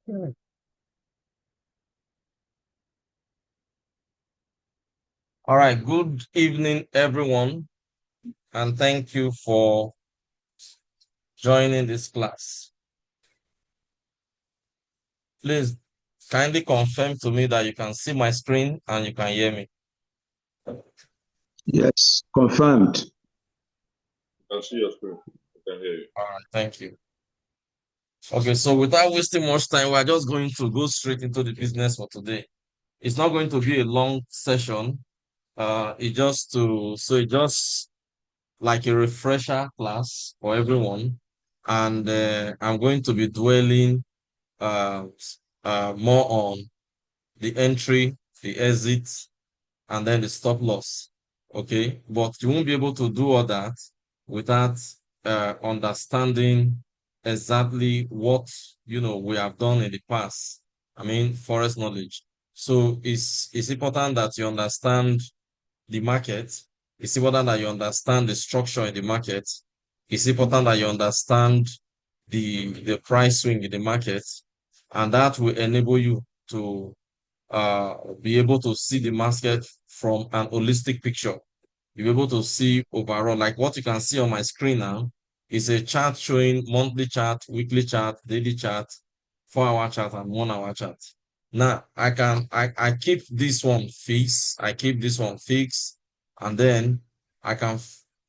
Mm. All right, good evening, everyone, and thank you for joining this class. Please kindly confirm to me that you can see my screen and you can hear me. Yes, confirmed. I see your screen. I can hear you. All right, thank you. Okay, so without wasting much time, we're just going to go straight into the business for today. It's not going to be a long session. It just like a refresher class for everyone. And I'm going to be dwelling uh, more on the entry, the exit, and then the stop loss. Okay, but you won't be able to do all that without understanding exactly what we have done in the past. I mean, Forex knowledge. So it's important that you understand the market. It's important that you understand the structure in the market. It's important that you understand the price swing in the market, and that will enable you to be able to see the market from an holistic picture. You'll be able to see overall, like what you can see on my screen now is a chart showing monthly chart, weekly chart, daily chart, 4-hour chart, and 1-hour chart. Now I keep this one fixed. I keep this one fixed, and then I can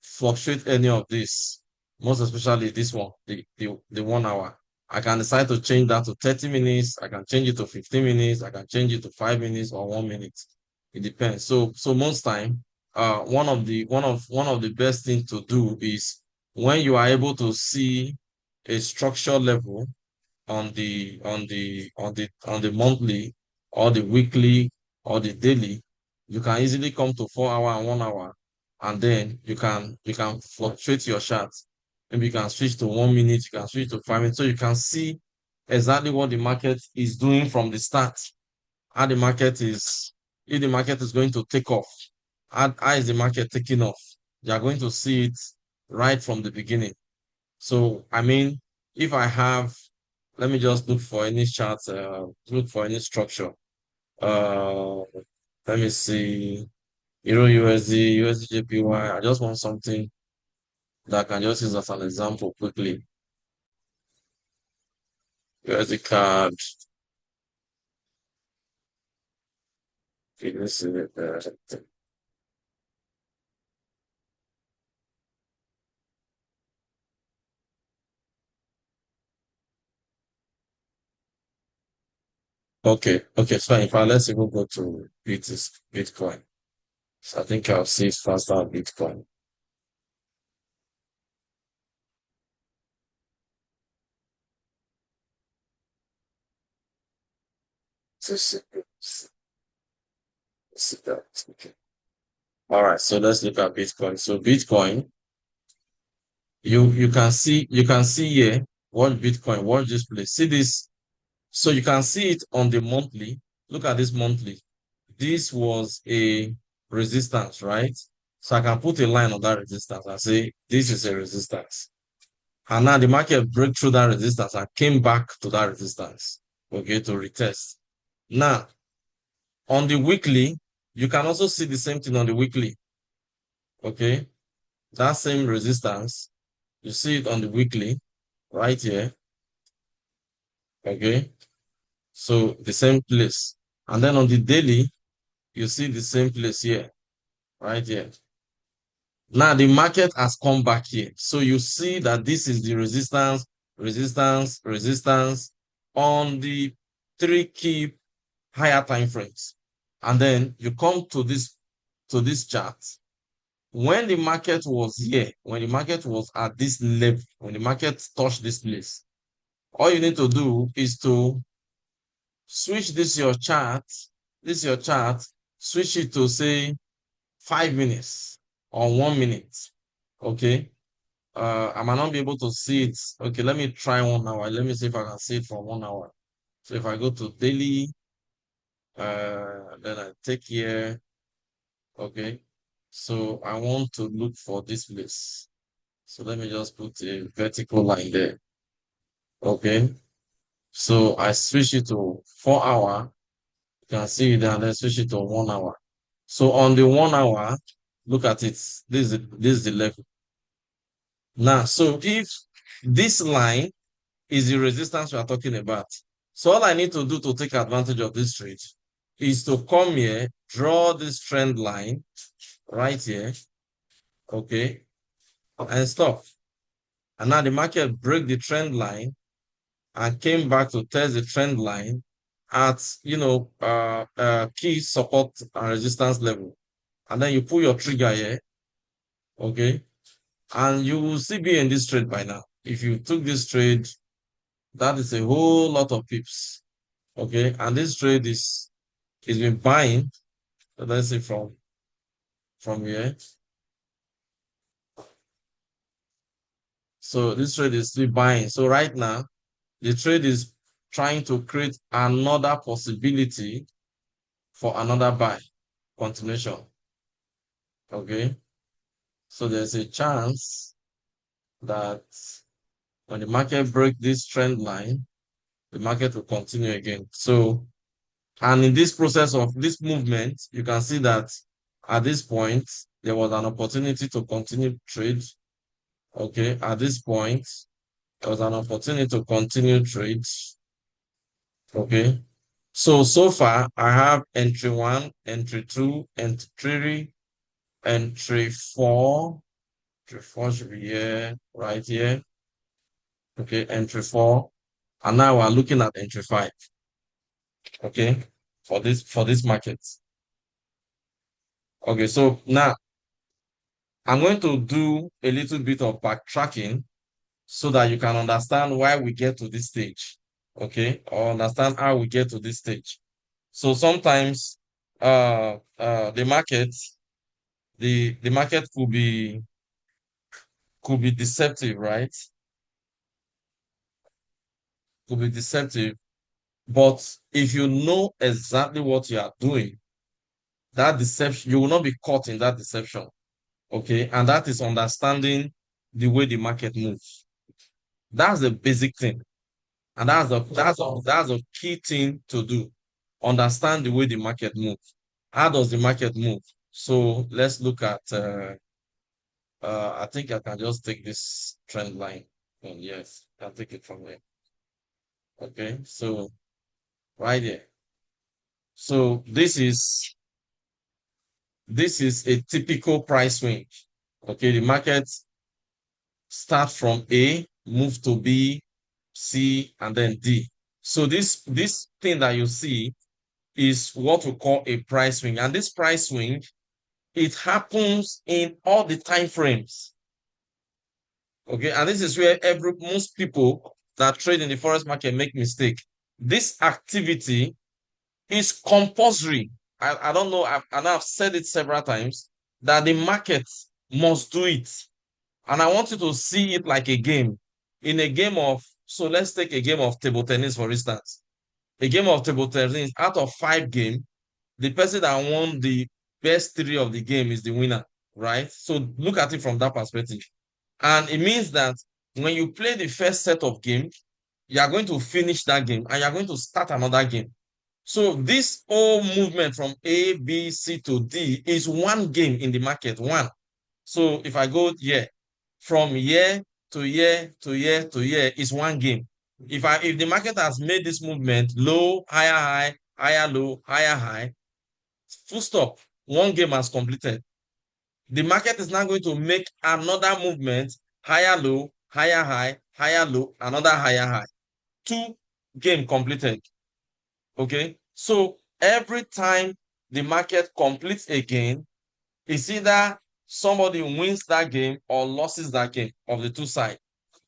fluctuate any of this, most especially this one, the 1 hour. I can decide to change that to 30 minutes. I can change it to 15 minutes. I can change it to 5 minutes or 1 minute. It depends. So most time, one of the best things to do is when you are able to see a structure level on the monthly or the weekly or the daily, you can easily come to 4 hour and 1 hour, and then you can fluctuate your chart. Maybe you can switch to 1 minute, you can switch to 5 minutes, so you can see exactly what the market is doing from the start. How the market is, if the market is going to take off, how is the market taking off? You are going to see it right from the beginning. So, I mean, if I have, let me just look for any chart, look for any structure. Uh, Let me see, Euro USD, USD JPY. I just want something that I can just use as an example quickly. USD card. Okay, let's see. Okay, fine. In fact, let's even go to Bitcoin. So I think I'll see it faster on Bitcoin. So see that. Okay. All right. So let's look at Bitcoin. So Bitcoin, you can see here what this place. See this. So you can see it on the monthly. Look at this monthly. This was a resistance, right? So I can put a line on that resistance and say this is a resistance. And now the market broke through that resistance and came back to that resistance. Okay, to retest. Now, on the weekly, you can also see the same thing on the weekly. Okay, that same resistance, you see it on the weekly right here. Okay, so the same place. And then on the daily, you see the same place here, right here. Now the market has come back here. So you see that this is the resistance, resistance, resistance on the three key higher time frames. And then you come to this chart. When the market was here, when the market was at this level, when the market touched this place, all you need to do is to switch this your chart, switch it to say 5 minutes or 1 minute. Okay. I might not be able to see it. Okay, let me try 1 hour. Let me see if I can see it for 1 hour. So if I go to daily, then I take here. Okay. So I want to look for this place. So let me just put a vertical line there. Okay. So I switch it to 4 hour. You can see it there, and then switch it to 1 hour. So on the 1 hour, look at it. This is the level. Now, so if this line is the resistance we are talking about, so all I need to do to take advantage of this trade is to come here, draw this trend line right here, okay, and stop. And now the market break the trend line and came back to test the trend line at, key support and resistance level. And then you pull your trigger here, okay, and you will still be in this trade by now. If you took this trade, that is a whole lot of pips, okay, and this trade is been buying. So let's see from here. So this trade is still buying. So right now, the trade is trying to create another possibility for another buy continuation. Okay. So there's a chance that when the market break this trend line, the market will continue again. So, and in this process of this movement, you can see that at this point, there was an opportunity to continue trade. Okay. At this point, there was an opportunity to continue trade. Okay. So far, I have entry one, entry two, entry three, entry four. Entry four should be here, right here. Okay, entry four. And now we're looking at entry five. Okay, for this market. Okay, so now I'm going to do a little bit of backtracking so that you can understand why we get to this stage. Okay, or understand how we get to this stage. So sometimes the market could be deceptive, right? Could be deceptive. But if you know exactly what you are doing, that deception, you will not be caught in that deception. Okay. And that is understanding the way the market moves. That's the basic thing. And that's a key thing to do. Understand the way the market moves. How does the market move? So let's look at I think I can just take this trend line. And yes, I'll take it from there. Okay, so right there. So this is a typical price range. Okay, the market start from A, move to B, C, and then D. So this thing that you see is what we call a price swing. And this price swing, it happens in all the time frames. Okay, and this is where most people that trade in the forex market make mistake. This activity is compulsory. I don't know, and I've said it several times that the market must do it. And I want you to see it like a game. In a game of, so let's take a game of table tennis, for instance. A game of table tennis, out of 5 games, the person that won the best 3 of the game is the winner, right? So look at it from that perspective. And it means that when you play the first set of games, you are going to finish that game and you are going to start another game. So this whole movement from A, B, C to D is one game in the market, one. So if I go here, from year to year to year to year is one game. If the market has made this movement low, higher high, higher low, higher high, full stop, one game has completed. The market is now going to make another movement, higher low, higher high, higher low, another higher high. 2 game completed. Okay. So every time the market completes again, it's either somebody wins that game or loses that game of the two sides.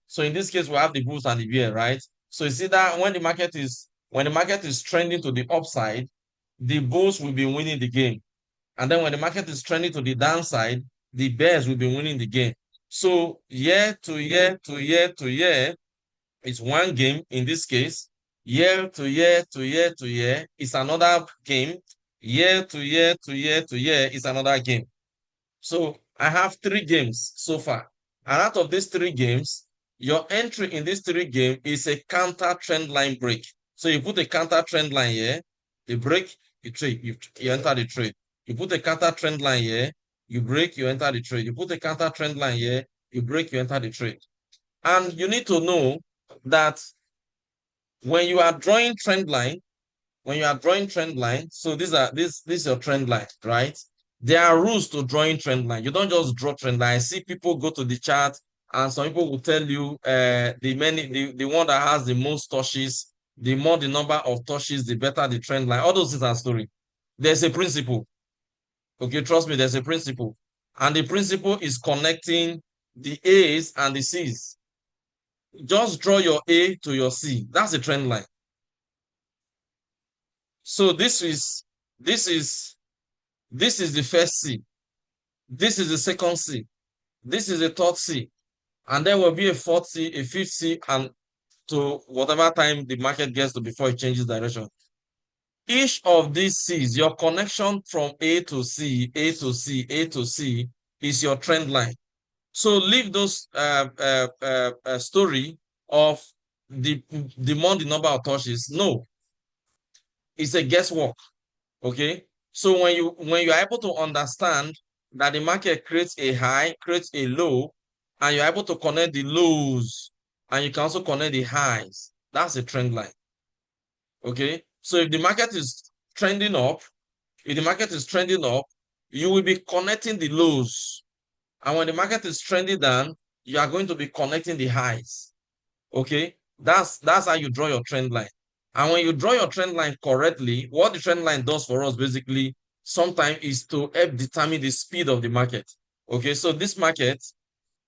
So in this case, we have the bulls and the bear, right? So it's either when the market is trending to the upside, the bulls will be winning the game. And then when the market is trending to the downside, the bears will be winning the game. So year to year to year to year is one game in this case. Year to year to year to year is another game. Year to year to year to year is another game. So I have 3 games so far. And out of these 3 games, Your entry in this three game is a counter trend line break. So you put a counter trend line here, you break, you trade, you enter the trade. You put a counter trend line here, you break, you enter the trade. You put a counter trend line here, you break, you enter the trade. And you need to know that when you are drawing trend line, so this is your trend line, right? There are rules to drawing trend line. You don't just draw trend line. I see people go to the chart and some people will tell you the one that has the most touches, the more the number of touches, the better the trend line. All those things are story. There's a principle. Okay, trust me, there's a principle. And the principle is connecting the A's and the C's. Just draw your A to your C. That's the trend line. So this is this is the first C. This is the second C. This is the third C. And there will be a fourth C, a fifth C, and to whatever time the market gets to before it changes direction. Each of these C's, your connection from A to C, A to C, A to C is your trend line. So leave those story of the more the number of touches. No, it's a guesswork. Okay. So when you are able to understand that the market creates a high, creates a low, and you're able to connect the lows, and you can also connect the highs, that's a trend line. Okay. So if the market is trending up, you will be connecting the lows. And when the market is trending down, you are going to be connecting the highs. Okay. That's how you draw your trend line. And when you draw your trend line correctly, what the trend line does for us basically sometimes is to help determine the speed of the market. Okay, so this market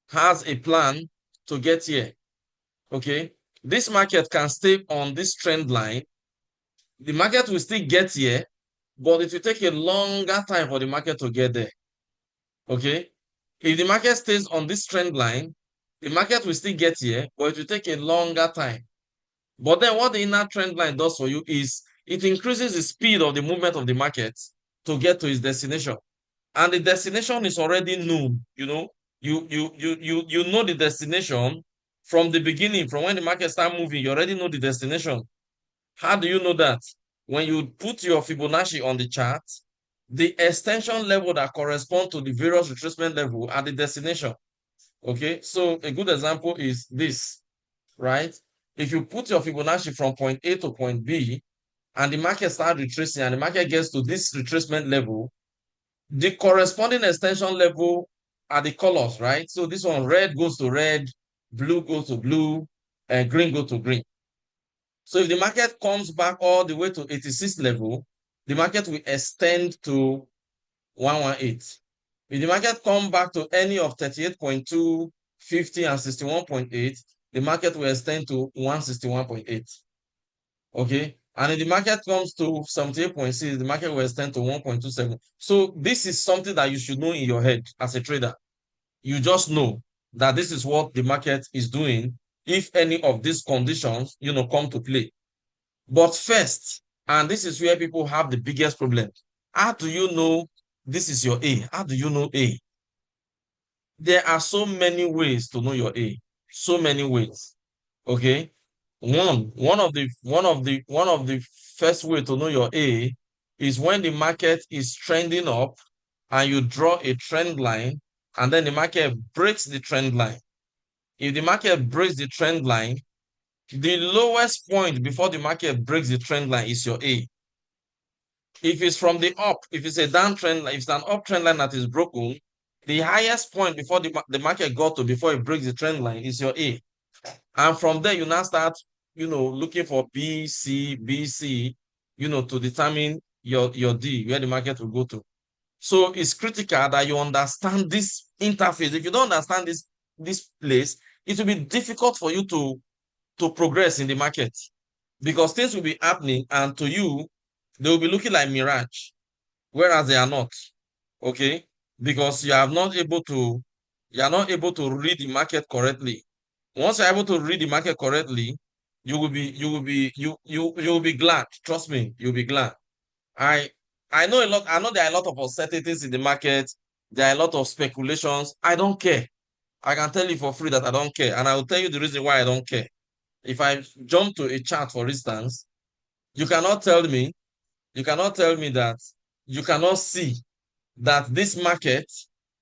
has a plan to get here. Okay, this market can stay on this trend line. The market will still get here, but it will take a longer time for the market to get there. Okay, if the market stays on this trend line, the market will still get here, but it will take a longer time. But then what the inner trend line does for you is it increases the speed of the movement of the market to get to its destination. And the destination is already known, you know. You know the destination from the beginning, from when the market start moving, you already know the destination. How do you know that? When you put your Fibonacci on the chart, the extension level that correspond to the various retracement level at the destination. Okay, so a good example is this, right? If you put your Fibonacci from point A to point B, and the market starts retracing, and the market gets to this retracement level, the corresponding extension level are the colors, right? So this one, red goes to red, blue goes to blue, and green goes to green. So if the market comes back all the way to 86 level, the market will extend to 118. If the market come back to any of 38.2, 50, and 61.8, the market will extend to 161.8. Okay. And if the market comes to 78.6, the market will extend to 1.27. So this is something that you should know in your head as a trader. You just know that this is what the market is doing if any of these conditions, come to play. But first, and this is where people have the biggest problem, how do you know this is your A? How do you know A? There are so many ways to know your A. So many ways. Okay. One of the first way to know your A is when the market is trending up and you draw a trend line and then the market breaks the trend line. If the market breaks the trend line, the lowest point before the market breaks the trend line is your A. If it's from the up, if it's a downtrend line, if it's an uptrend line that is broken, the highest point before the market got to before it breaks the trend line is your A. And from there, you now start, looking for B, C, B, C, to determine your D, where the market will go to. So it's critical that you understand this interface. If you don't understand this place, it will be difficult for you to progress in the market because things will be happening and to you, they will be looking like mirage, whereas they are not. Okay? Because you are not able to read the market correctly. Once you're able to read the market correctly, you will be glad. Trust me, you'll be glad. I I know a lot. I know there are a lot of uncertainties in the market. There are a lot of speculations. I don't care. I can tell you for free that I don't care. And I will tell you the reason why I don't care. If I jump to a chart, for instance, you cannot tell me, that you cannot see that this market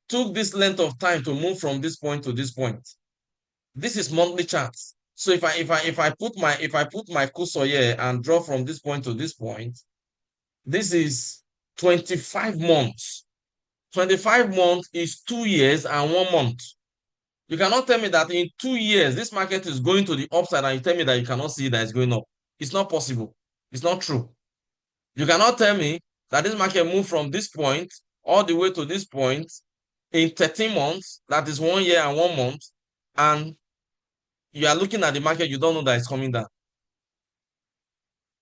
took this length of time to move from this point to this point. This is monthly charts. So if I put my cursor here and draw from this point to this point, this is 25 months. 25 months is 2 years and 1 month. You cannot tell me that in 2 years, this market is going to the upside and you tell me that you cannot see that it's going up. It's not possible. It's not true. You cannot tell me that this market moved from this point all the way to this point in 13 months, that is 1 year and 1 month, and you are looking at the market, you don't know that it's coming down.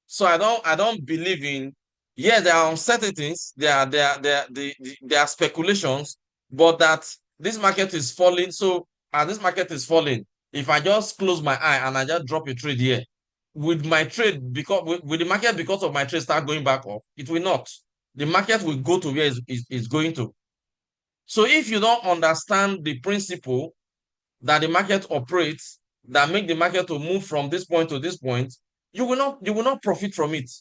So I don't believe in, yes, there are uncertainties, there are speculations, but that this market is falling. So as this market is falling, if I just close my eye and I just drop a trade here, with my trade, because with the market, because of my trade start going back up, it will not. The market will go to where it's going to. So if you don't understand the principle that the market operates, that make the market to move from this point to this point, you will not profit from it.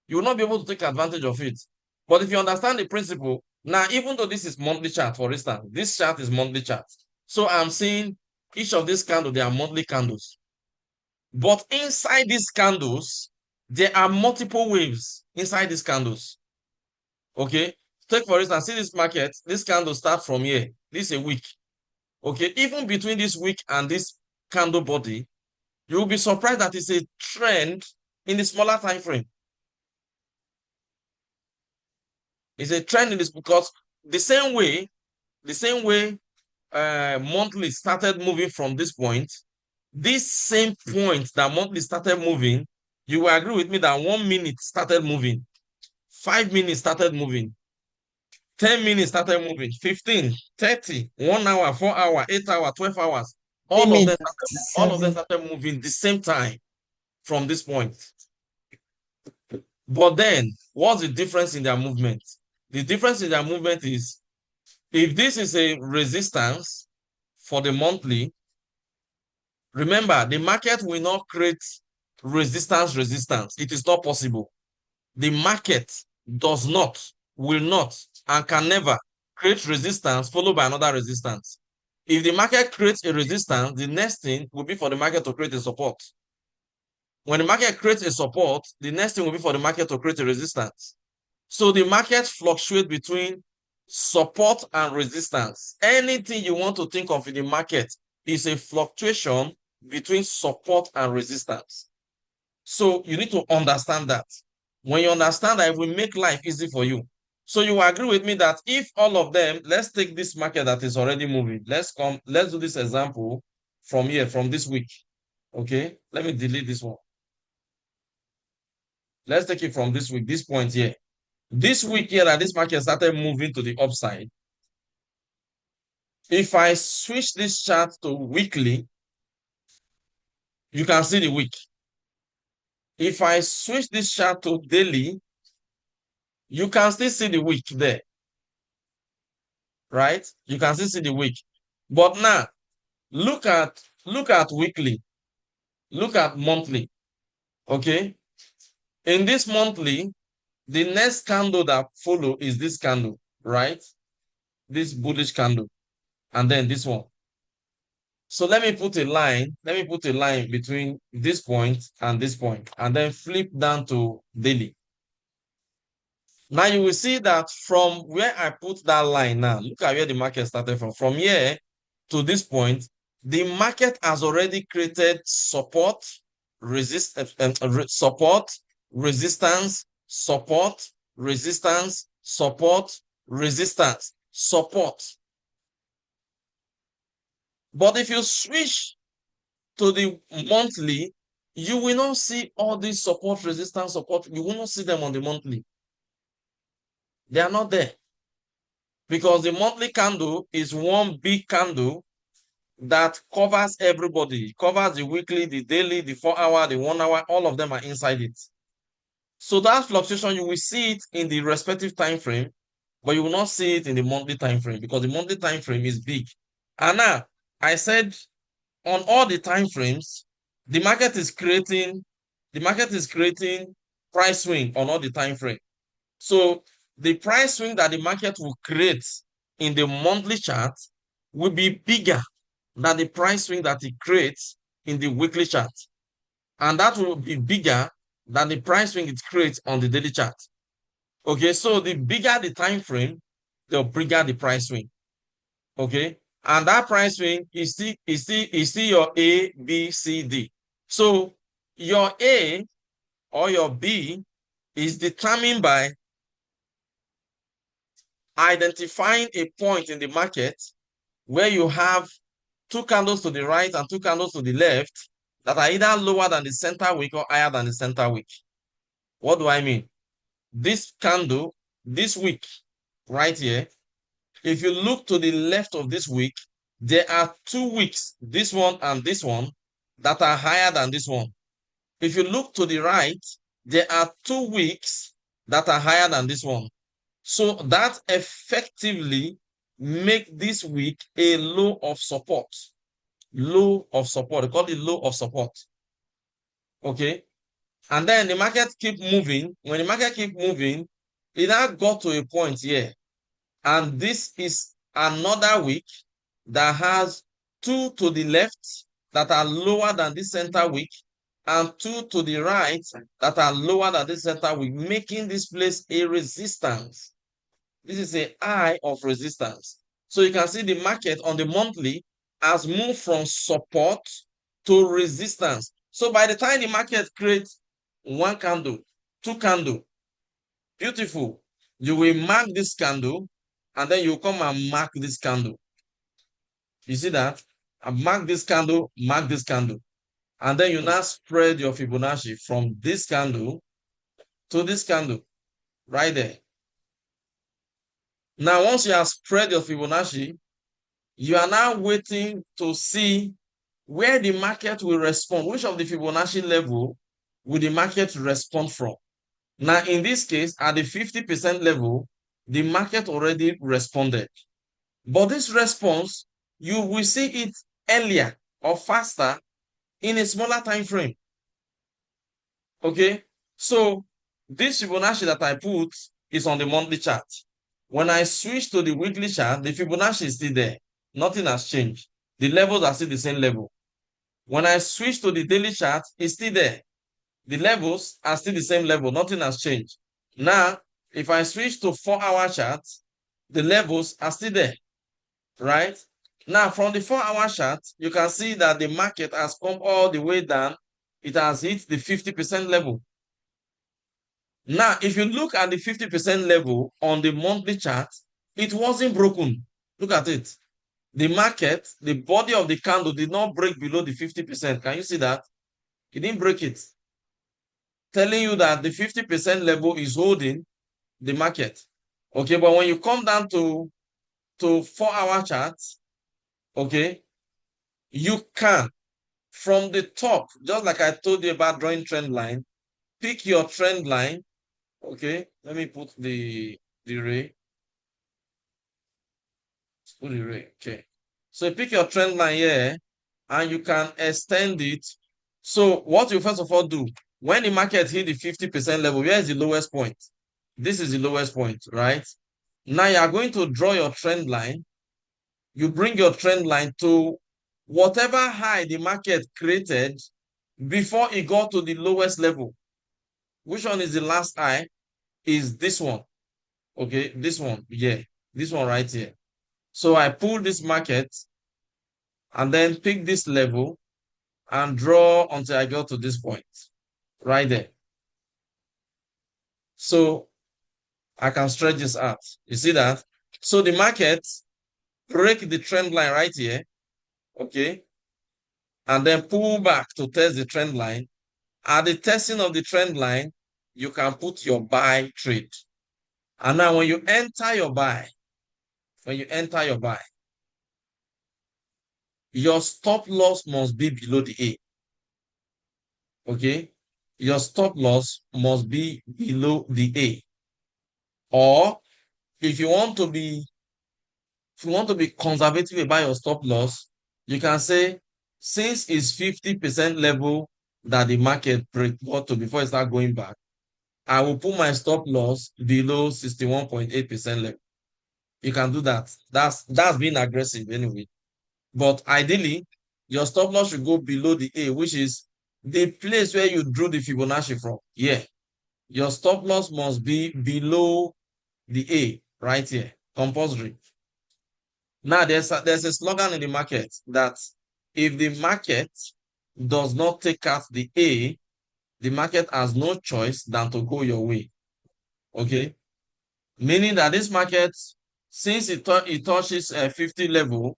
You will not be able to take advantage of it. But if you understand the principle, now, even though this is monthly chart, for instance, this chart is monthly chart. So I'm seeing each of these candles, they are monthly candles. But inside these candles, there are multiple waves inside these candles. Okay? Take, for instance, see this market, this candle starts from here. This is a week. Okay? Even between this week and this candle body, you will be surprised that it's a trend in the smaller time frame. It's a trend in this, because the same way monthly started moving from this point, this same point that monthly started moving, you will agree with me that 1 minute started moving, 5 minutes started moving, 10 minutes started moving, 15, 30, 1 hour, 4 hours, 8 hours, 12 hours. All of them started moving the same time from this point. But then, what's the difference in their movement? The difference in their movement is, if this is a resistance for the monthly, remember, the market will not create resistance. It is not possible. The market does not, will not, and can never create resistance followed by another resistance. If the market creates a resistance, the next thing will be for the market to create a support. When the market creates a support, the next thing will be for the market to create a resistance. So the market fluctuates between support and resistance. Anything you want to think of in the market is a fluctuation between support and resistance. So you need to understand that. When you understand that, it will make life easy for you. So you agree with me that if all of them, let's take this market that is already moving. Let's do this example from here, from this week. Okay, let me delete this one. Let's take it from this week, this point here. This week here that this market started moving to the upside. If I switch this chart to weekly, you can see the week. If I switch this chart to daily, you can still see the week there. Right? You can still see the week. But now, look at weekly. Look at monthly. Okay? In this monthly, the next candle that follow is this candle, right? This bullish candle. And then this one. So let me put a line between this point and this point, and then flip down to daily. Now you will see that from where I put that line now, look at where the market started from. From here to this point, the market has already created support, support, resistance, support, resistance, support, resistance, support. But if you switch to the monthly, you will not see all these support, resistance, support. You will not see them on the monthly. They are not there. Because the monthly candle is one big candle that covers everybody. It covers the weekly, the daily, the 4 hour, the 1 hour, all of them are inside it. So that fluctuation, you will see it in the respective time frame, but you will not see it in the monthly time frame because the monthly time frame is big. And now, I said on all the time frames, the market is creating price swing on all the time frame. So the price swing that the market will create in the monthly chart will be bigger than the price swing that it creates in the weekly chart. And that will be bigger than the price swing it creates on the daily chart. Okay, so the bigger the time frame, the bigger the price swing. Okay, and that price swing is still your A, B, C, D. So your A or your B is determined by identifying a point in the market where you have two candles to the right and two candles to the left that are either lower than the center wick or higher than the center wick. What do I mean? This candle, this wick right here, if you look to the left of this wick, there are two wicks, this one and this one, that are higher than this one. If you look to the right, there are two wicks that are higher than this one. So that effectively make this wick a low of support. Low of support. They call it low of support. Okay. And then the market keep moving. When the market keep moving, it now got to a point here. And this is another wick that has two to the left that are lower than this center wick and two to the right that are lower than this center wick, making this place a resistance. This is a high of resistance. So you can see the market on the monthly has moved from support to resistance. So by the time the market creates one candle, two candle, beautiful, you will mark this candle and then you come and mark this candle. You see that? And mark this candle, mark this candle. And then you now spread your Fibonacci from this candle to this candle right there. Now, once you have spread your Fibonacci, you are now waiting to see where the market will respond. Which of the Fibonacci level will the market respond from? Now, in this case, at the 50% level, the market already responded. But this response, you will see it earlier or faster in a smaller time frame. Okay, so this Fibonacci that I put is on the monthly chart. When I switch to the weekly chart, the Fibonacci is still there. Nothing has changed. The levels are still the same level. When I switch to the daily chart, it's still there. The levels are still the same level. Nothing has changed. Now, if I switch to 4-hour chart, the levels are still there, right? Now, from the 4-hour chart, you can see that the market has come all the way down. It has hit the 50% level. Now, if you look at the 50% level on the monthly chart, it wasn't broken. Look at it. The market, the body of the candle did not break below the 50%. Can you see that? It didn't break it. Telling you that the 50% level is holding the market. Okay, but when you come down to 4-hour charts, okay, you can, from the top, just like I told you about drawing trend line, pick your trend line. Okay, let me put the ray. Put the ray. Okay. So pick your trend line here and you can extend it. So what you first of all do, when the market hit the 50% level, where is the lowest point? This is the lowest point, right? Now you are going to draw your trend line. You bring your trend line to whatever high the market created before it got to the lowest level. Which one is the last high? Is this one. Okay, this one, yeah, this one right here. So I pull this market and then pick this level and draw until I go to this point right there. So I can stretch this out. You see that? So the market break the trend line right here, okay, and then pull back to test the trend line. At the testing of the trend line, you can put your buy trade. And now when you enter your buy, your stop loss must be below the A. Okay? Your stop loss must be below the A. Or if you want to be conservative about your stop loss, you can say, since it's 50% level that the market got to before it start going back, I will put my stop loss below 61.8% level. You can do that. That's being aggressive anyway. But ideally, your stop loss should go below the A, which is the place where you drew the Fibonacci from. Yeah. Your stop loss must be below the A right here. Compulsory. Now, there's a slogan in the market that if the market does not take out the A, the market has no choice than to go your way. Okay? Meaning that this market, since it touches a 50 level,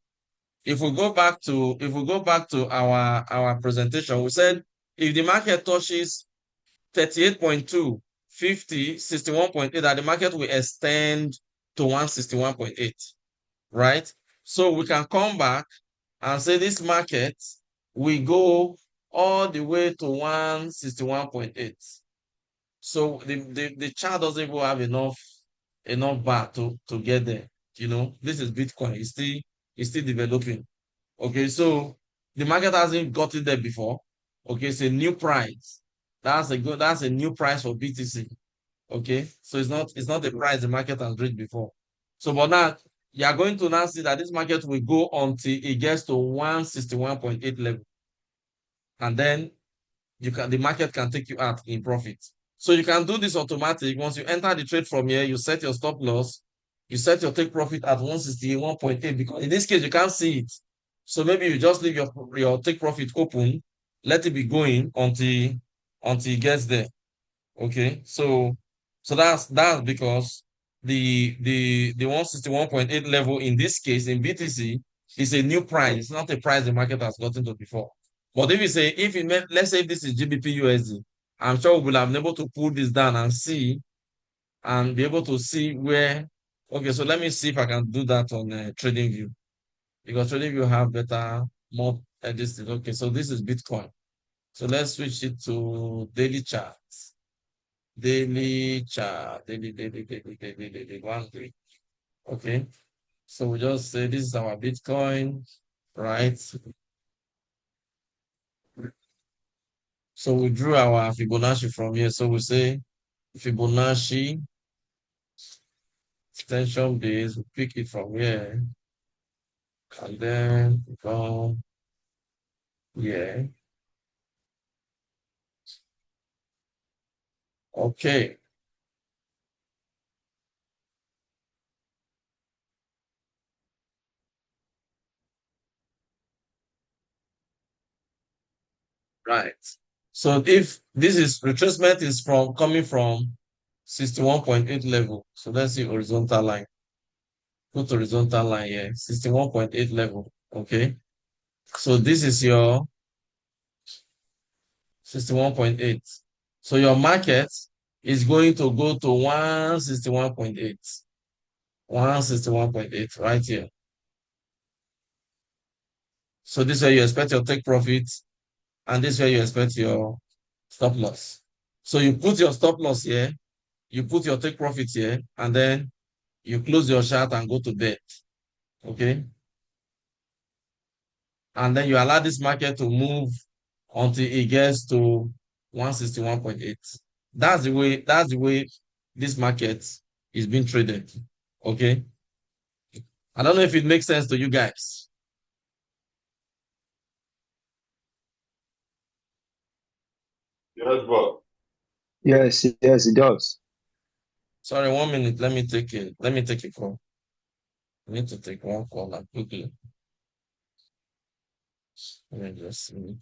if we go back to our presentation, we said if the market touches 38.2, 50, 61.8, that the market will extend to 161.8, right? So we can come back and say this market will go all the way to 161.8. So the chart doesn't even have enough bar to get there. This is Bitcoin. It's still developing. Okay, so the market hasn't gotten there before. Okay, it's a new price. That's a new price for BTC. Okay, so it's not the price the market has reached before. So but now you are going to now see that this market will go until it gets to 161.8 level. And then the market can take you out in profit. So you can do this automatic. Once you enter the trade from here, you set your stop loss, you set your take profit at 161.8, because in this case you can't see it. So maybe you just leave your take profit open, let it be going until it gets there. Okay, so that's because the 161.8 level in this case in BTC is a new price. It's not a price the market has gotten to before. But let's say if this is GBP USD, I'm sure we will have been able to pull this down and see and be able to see where. Okay, so let me see if I can do that on TradingView, because TradingView have better, more this thing. Okay, so this is Bitcoin. So let's switch it to daily charts. Daily chart, daily, 1 week. Okay, so we just say this is our Bitcoin, right? So we drew our Fibonacci from here. So we say Fibonacci extension base, we pick it from here, and then from here. Okay, right. So if this is retracement is from coming from 61.8 level. So let's see horizontal line. Put horizontal line here, 61.8 level. Okay. So this is your 61.8. So your market is going to go to 161.8. 161.8 right here. So this is where you expect your take profit, and this is where you expect your stop loss. So you put your stop loss here, you put your take profit here, and then you close your chart and go to bed. Okay. And then you allow this market to move until it gets to 161.8. That's the way this market is being traded. Okay. I don't know if it makes sense to you guys. Yes, but Yes, it does. Sorry, 1 minute. Let me take a call. I need to take one call now quickly. Let me just see.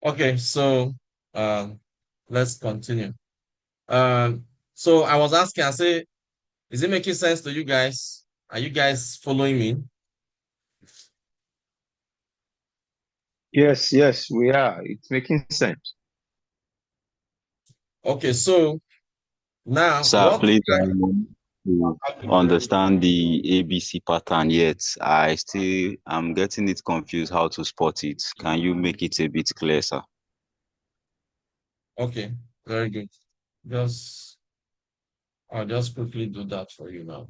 Okay, so um, let's continue. Um, so I was asking, I say, is it making sense to you guys? Are you guys following me? Yes, yes, we are. It's making sense. Okay, so now Sir, what please, I want to understand the ABC pattern yet. I'm getting it confused how to spot it. Can you make it a bit clear, sir? okay, very good. Just I'll just quickly do that for you now.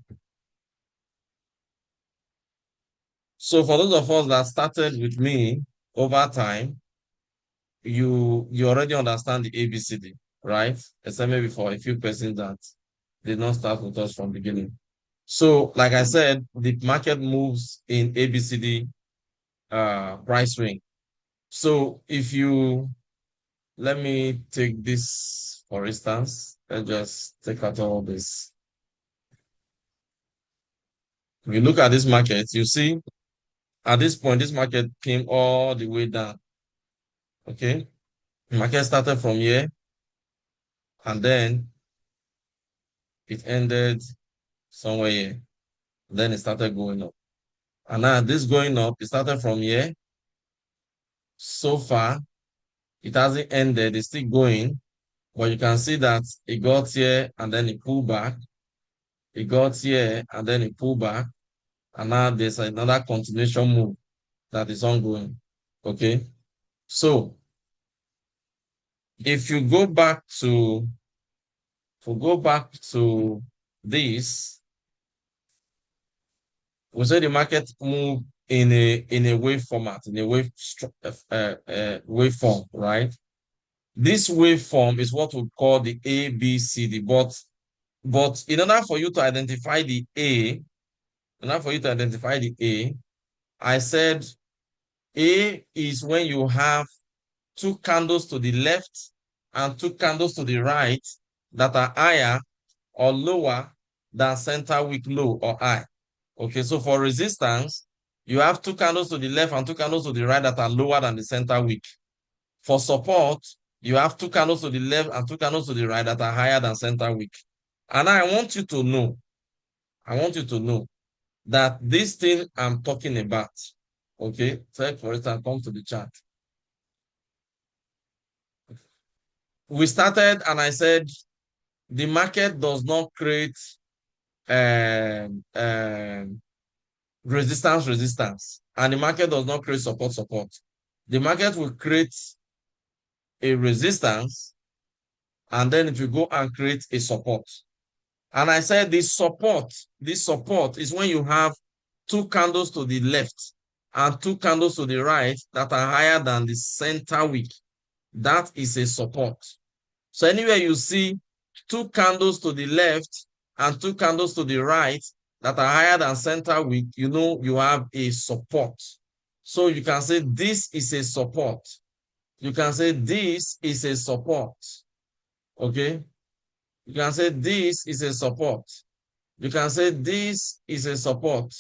So for those of us that started with me over time, you already understand the ABCD, right? Except maybe for a few persons that did not start with us from beginning. So, like I said, the market moves in ABCD price range. So if you let me take this for instance, let's just take out all this. If you look at this market, you see at this point, this market came all the way down. Okay. The market started from here and then it ended somewhere here. Then it started going up. And now this going up, it started from here. So far, it hasn't ended, it's still going. But you can see that it got here and then it pulled back. It got here and then it pulled back. And now there's another continuation move that is ongoing. Okay. So if you go back to this, we say the market move in a wave format, in a waveform, right? This waveform is what we call the ABCD. But in order for you to identify the A, in order for you to identify the A, I said A is when you have two candles to the left and two candles to the right that are higher or lower than center week low or high. Okay, so for resistance, you have two candles to the left and two candles to the right that are lower than the center week. For support, you have two candles to the left and two candles to the right that are higher than center week. And I want you to know, I want you to know that this thing I'm talking about, okay, take for instance, come to the chart. We started and I said the market does not create um, um, resistance, and the market does not create support. The market will create a resistance, and then it will go and create a support. And I said this support is when you have two candles to the left and two candles to the right that are higher than the center wick. That is a support. So anywhere you see two candles to the left and two candles to the right that are higher than center wick, you know you have a support. So you can say this is a support. You can say this is a support. Okay? You can say this is a support. You can say this is a support.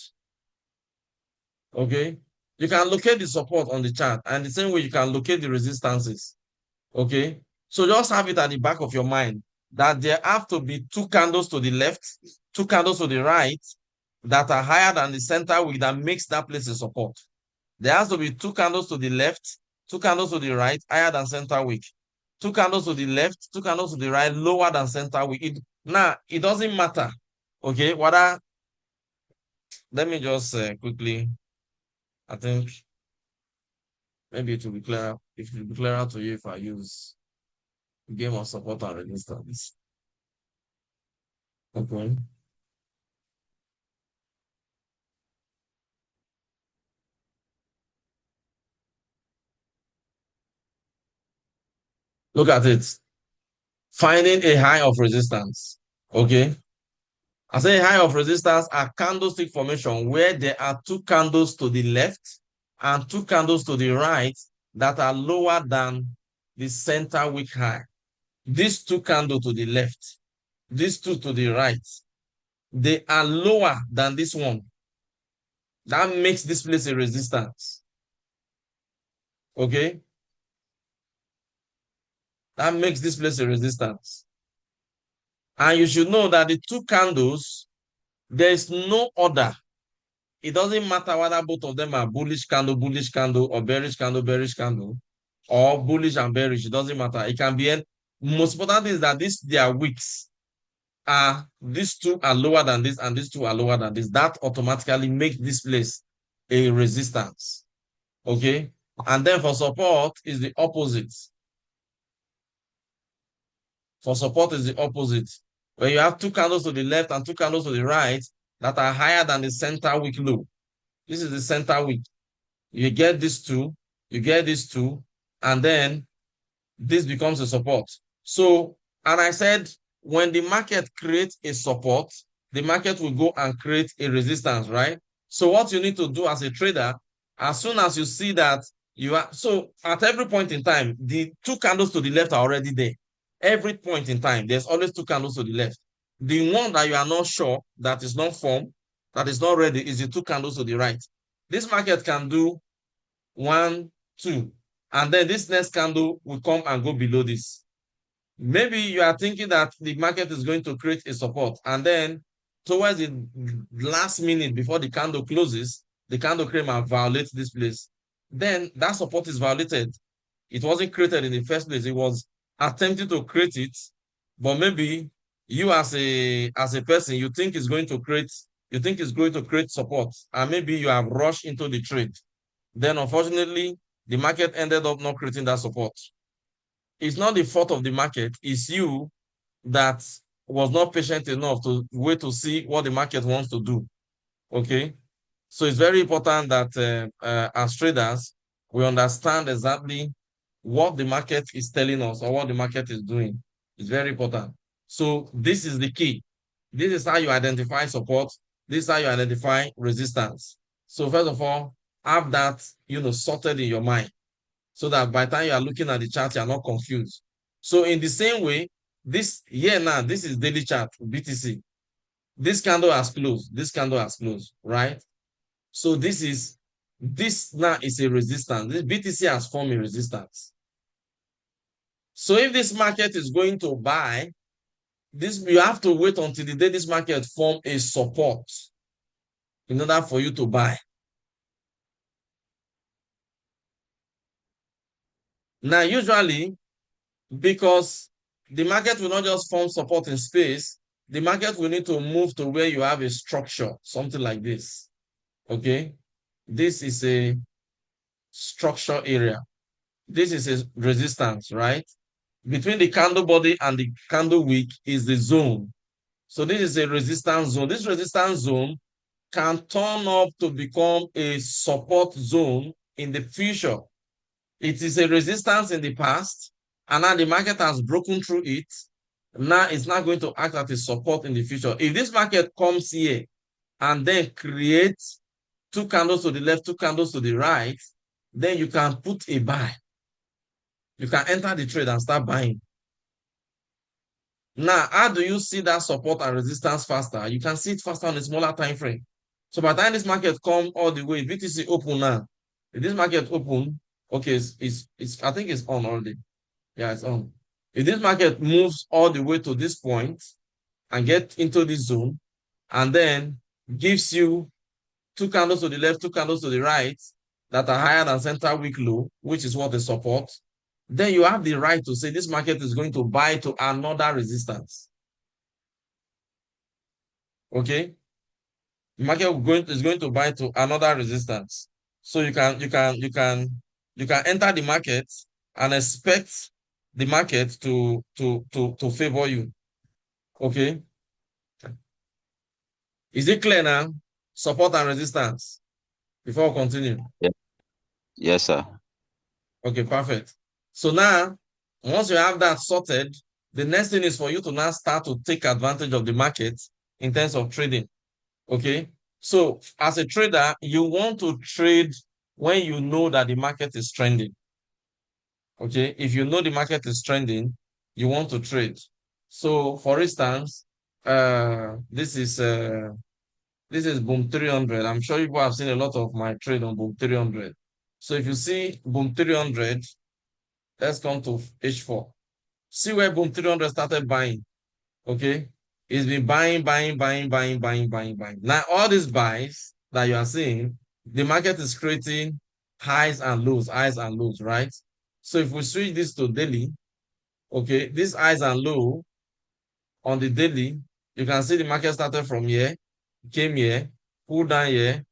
Okay? You can locate the support on the chart, and the same way you can locate the resistances. Okay? So just have it at the back of your mind that there have to be two candles to the left, two candles to the right that are higher than the center wick that makes that place a support. There has to be two candles to the left, two candles to the right, higher than center wick. Two candles to the left, two candles to the right, lower than center wick. Now, it doesn't matter. Okay, let me just quickly, I think maybe it will be clearer. It will be clearer to you if I use game of support and resistance. Okay. Look at it. Finding a high of resistance. Okay. I say high of resistance are candlestick formation where there are two candles to the left and two candles to the right that are lower than the center wick high. These two candles to the left, these two to the right, they are lower than this one. That makes this place a resistance. Okay? That makes this place a resistance. And you should know that the two candles, there is no order. It doesn't matter whether both of them are bullish candle, or bearish candle, or bullish and bearish. It doesn't matter. It can be. Most important thing is that their wicks are, these two are lower than this, and these two are lower than this. That automatically makes this place a resistance. Okay. And then for support is the opposite. For support is the opposite. When you have two candles to the left and two candles to the right that are higher than the center wick low. This is the center wick. You get these two, you get these two, and then this becomes a support. So, and I said, when the market creates a support, the market will go and create a resistance, right? So what you need to do as a trader, as soon as you see that you are, so at every point in time, the two candles to the left are already there. Every point in time, there's always two candles to the left. The one that you are not sure, that is not formed, that is not ready, is the two candles to the right. This market can do 1, 2, and then this next candle will come and go below this. Maybe you are thinking that the market is going to create a support, and then towards the last minute before the candle closes, the candle came and violates this place. Then that support is violated. It wasn't created in the first place. It was attempting to create it, but maybe you as a person, you think it's going to create support, and maybe you have rushed into the trade. Then unfortunately, the market ended up not creating that support. It's not the fault of the market, it's you that was not patient enough to wait to see what the market wants to do. Okay? So it's very important that as traders, we understand exactly what the market is telling us or what the market is doing. It's very important. So this is the key. This is how you identify support. This is how you identify resistance. So first of all, have that sorted in your mind, so that by the time you are looking at the chart, you are not confused. So in the same way, this here now, this is daily chart, BTC. This candle has closed. This candle has closed, right? So this now is a resistance. This BTC has formed a resistance. So if this market is going to buy, you have to wait until the day this market form a support in order for you to buy. Now, usually, because the market will not just form support in space, the market will need to move to where you have a structure, something like this. Okay? This is a structure area. This is a resistance, right? Between the candle body and the candle wick is the zone. So this is a resistance zone. This resistance zone can turn up to become a support zone in the future. It is a resistance in the past, and now the market has broken through it. Now it's not going to act as a support in the future. If this market comes here and then creates two candles to the left, two candles to the right, then you can put a buy. You can enter the trade and start buying. Now, how do you see that support and resistance faster? You can see it faster on a smaller time frame. So by the time this market come all the way, BTC open now. If this market open, okay, I think it's on already. Yeah, it's on. If this market moves all the way to this point and get into this zone, and then gives you two candles to the left, two candles to the right that are higher than center wick low, which is what they support, then you have the right to say this market is going to buy to another resistance. Okay? The market is going to buy to another resistance. So you can enter the market and expect the market to favor you. Okay? Is it clear now? Support and resistance. Before we continue. Yeah. Yes, sir. Okay, perfect. So now, once you have that sorted, the next thing is for you to now start to take advantage of the market in terms of trading. Okay? So as a trader, you want to trade when you know that the market is trending. Okay? If you know the market is trending, you want to trade. So for instance, this is Boom 300. I'm sure people have seen a lot of my trade on Boom 300. So if you see Boom 300, let's come to H4. See where boom 300 started buying. Okay. It's been buying, buying, buying, buying, buying, buying, buying. Now, all these buys that you are seeing, the market is creating highs and lows, right? So if we switch this to daily, okay, this highs and low on the daily, you can see the market started from here, came here, pulled down here,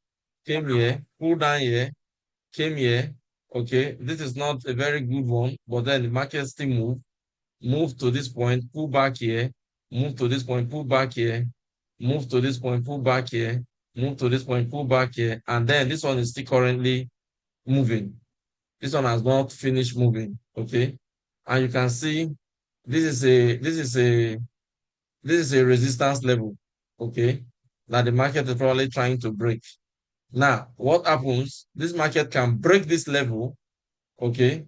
came here, pulled down here, came here. Okay, this is not a very good one, but then the market still move to this point, pull back here, move to this point, pull back here, move to this point, pull back here, move to this point, pull back here, and then this one is still currently moving. This one has not finished moving. Okay, and you can see this is a resistance level. Okay, that the market is probably trying to break. Now, what happens? This market can break this level. Okay,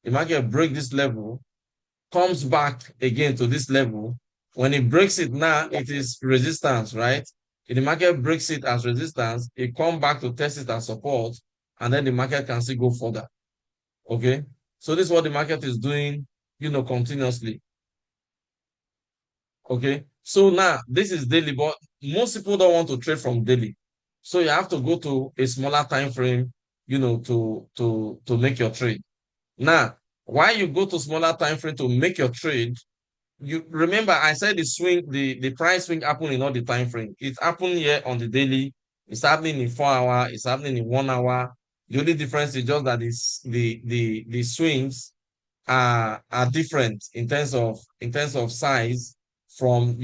the market break this level, comes back again to this level. When it breaks it now, it is resistance, right? If the market breaks it as resistance, it come back to test it as support, and then the market can still go further. Okay, so this is what the market is doing, continuously. Okay, so now this is daily, but most people don't want to trade from daily, so you have to go to a smaller time frame, to make your trade. Now, why you go to smaller time frame to make your trade? You remember I said the price swing happen in all the time frame. It happened here on the daily. It's happening in 4 hour. It's happening in 1 hour. The only difference is just that the swings are different in terms of size from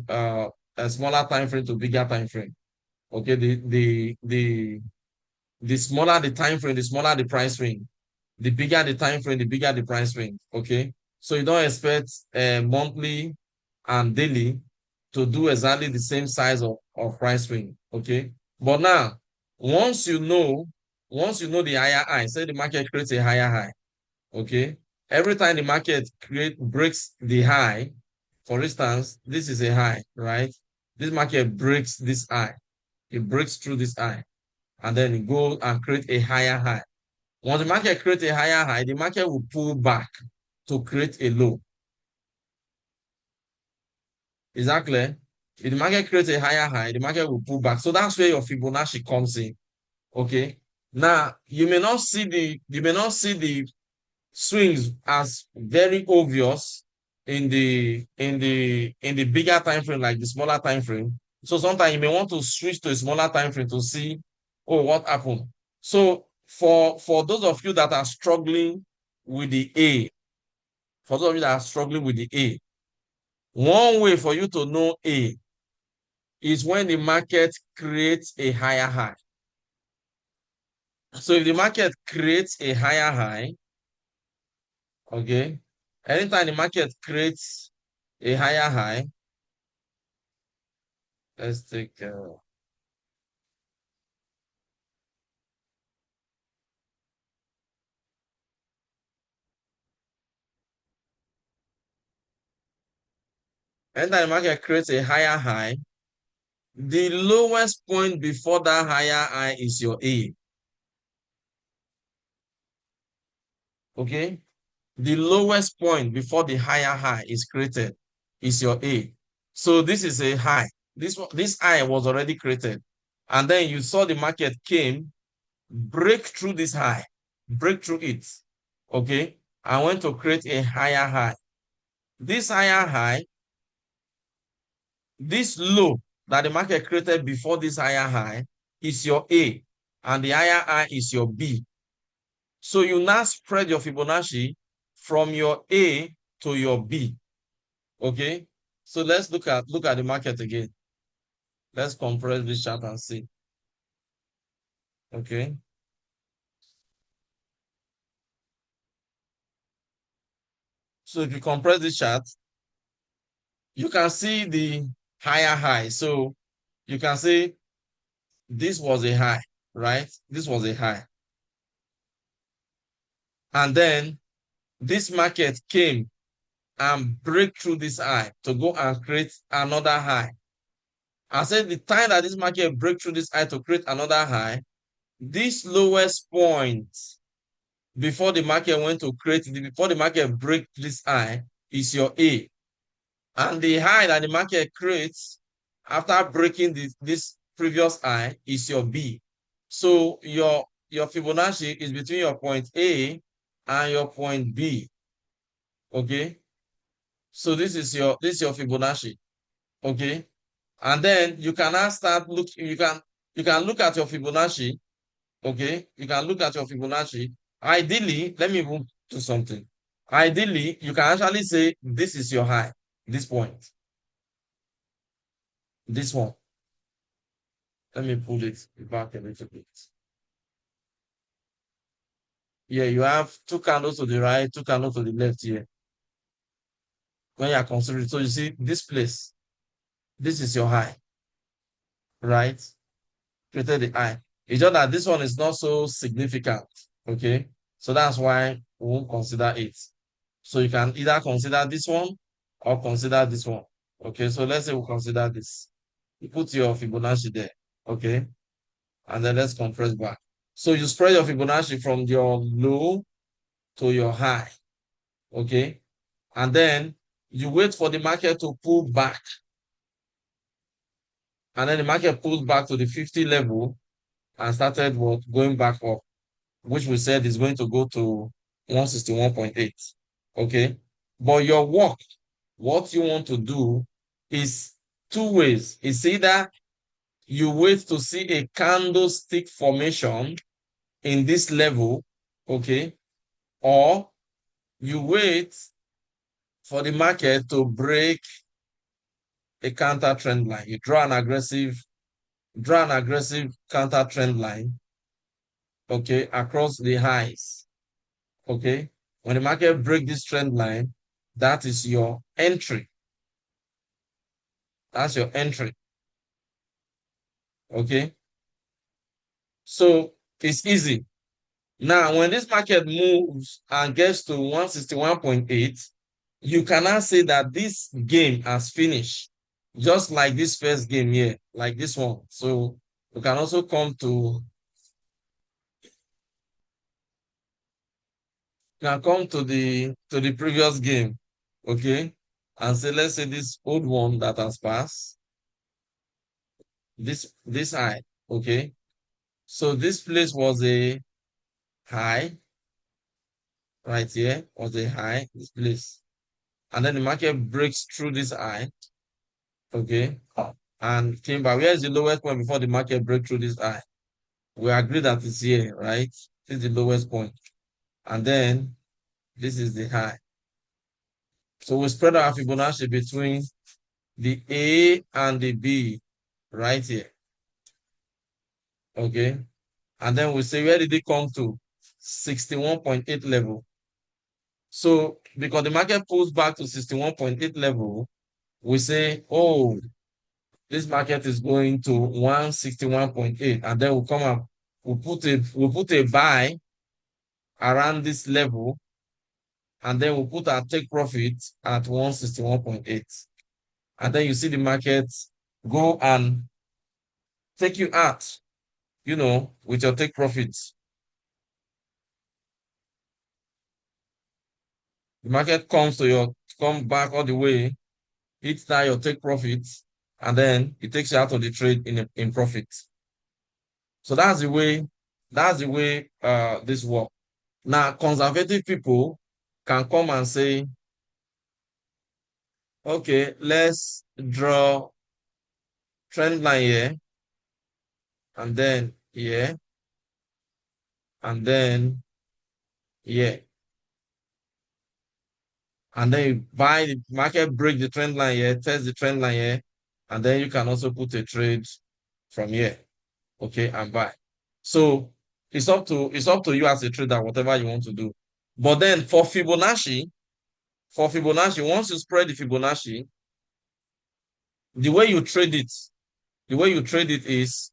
a smaller time frame to bigger time frame. Okay, the smaller the time frame, the smaller the price swing. The bigger the time frame, the bigger the price swing. Okay, so you don't expect monthly and daily to do exactly the same size of price swing. Okay, but now once you know the higher high, say the market creates a higher high. Okay, every time the market breaks the high, for instance, this is a high, right? This market breaks this high, it breaks through this high, and then it goes and create a higher high. Once the market creates a higher high, the market will pull back to create a low. Is that clear? If the market creates a higher high, the market will pull back. So that's where your Fibonacci comes in. Okay. Now you may not see the swings as very obvious in the bigger time frame, like the smaller time frame. So sometimes you may want to switch to a smaller time frame to see, oh, what happened. So for those of you that are struggling with the A, for those of you that are struggling with the A, one way for you to know A is when the market creates a higher high. So if the market creates a higher high, okay, anytime the market creates a higher high, let's take anytime the market creates a higher high, the lowest point before that higher high is your A. Okay, the lowest point before the higher high is created is your A. So this is a high. This high was already created, and then you saw the market came, break through this high, break through it. Okay, I want to create a higher high. This higher high, this low that the market created before this higher high is your A, and the higher high is your B. So you now spread your Fibonacci from your A to your B. Okay, so let's look at the market again. Let's compress this chart and see. Okay. So if you compress this chart, you can see the higher high. So you can see this was a high, right? This was a high. And then this market came and break through this high to go and create another high. I said the time that this market break through this high to create another high, this lowest point before the market went to create, before the market break this high, is your A. And the high that the market creates after breaking this previous high is your B. So your Fibonacci is between your point A and your point B. Okay. So this is your Fibonacci. Okay. And then you can now start looking, you can look at your Fibonacci. Okay. You can look at your Fibonacci. Ideally, let me move to something. Ideally, you can actually say this is your high, this point. This one. Let me pull it back a little bit. Yeah, you have two candles to the right, two candles to the left here. When you are considering, so you see this place, this is your high, right? Created the high. It's just that this one is not so significant, okay? So that's why we won't consider it. So you can either consider this one or consider this one, okay? So let's say we consider this. You put your Fibonacci there, okay? And then let's compress back. So you spread your Fibonacci from your low to your high, okay? And then you wait for the market to pull back. And then the market pulled back to the 50 level and started going back up, which we said is going to go to 161.8. Okay. But your work, what you want to do is two ways. It's either you wait to see a candlestick formation in this level, okay, or you wait for the market to break a counter trend line. You draw an aggressive counter trend line, okay, across the highs, okay. When the market break this trend line, that is your entry. That's your entry, okay. So it's easy. Now, when this market moves and gets to 161.8, you cannot say that this game has finished, just like this first game here, like this one. So you can also come to the previous game, okay, and say, let's say this old one that has passed, this high, okay. So this place was a high, right here was a high, this place, and then the market breaks through this high, okay, and came back. Where is the lowest point before the market break through this high? We agree that it's here, right? This is the lowest point, and then this is the high. So we spread our Fibonacci between the A and the B right here. Okay. And then we say, where did it come to? 61.8 level. So because the market pulls back to 61.8 level, we say, oh, this market is going to 161.8. And then we'll come up, we'll put a buy around this level, and then we'll put our take profit at 161.8. And then you see the market go and take you out, with your take profits. The market come back all the way, hits that your take profits, and then it takes you out of the trade in profit. So that's the way this works. Now, conservative people can come and say, okay, let's draw trend line here, and then here, and then here. And then you buy the market, break the trend line here, test the trend line here, and then you can also put a trade from here, okay, and buy. So it's up to you as a trader, whatever you want to do. But then for Fibonacci, once you spread the Fibonacci, the way you trade it is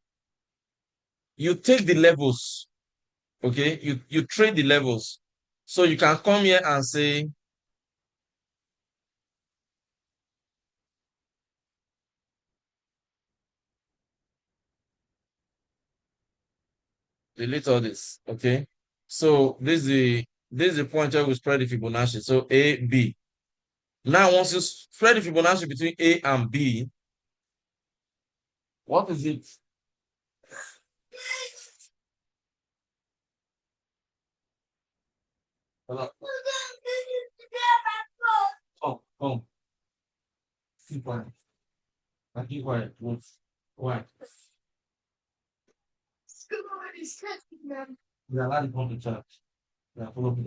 you take the levels, okay, you trade the levels. So you can come here and say, delete all this, okay. So this is the point where we spread the Fibonacci. So A, B. Now, once you spread the Fibonacci between A and B, what is it? Come, come. Keep quiet. Keep quiet. Why? We are allowed to come to church. We are full of the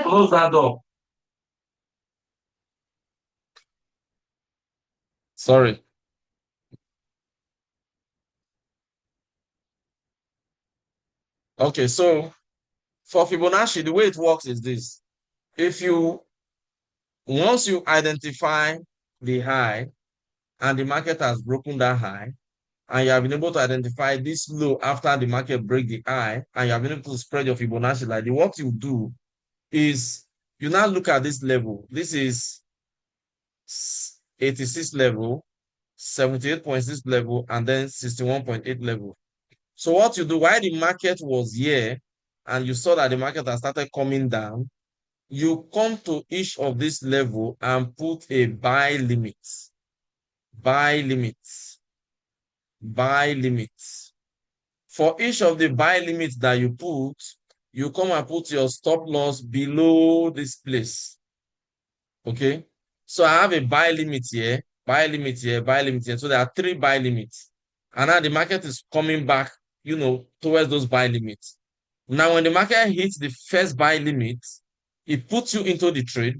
close that door. Sorry. Okay, so for Fibonacci, the way it works is this. Once you identify the high and the market has broken that high, and you have been able to identify this low after the market break the high, and you have been able to spread your Fibonacci like this, what you do is you now look at this level. This is 86 level, 78.6 level, and then 61.8 level. So what you do, while the market was here, and you saw that the market has started coming down, you come to each of this level and put a buy limit. Buy limit. Buy limit. For each of the buy limits that you put, you come and put your stop loss below this place. Okay? So I have a buy limit here, buy limit here, buy limit here. So there are 3 buy limits. And now the market is coming back, towards those buy limits. Now, when the market hits the first buy limit, it puts you into the trade,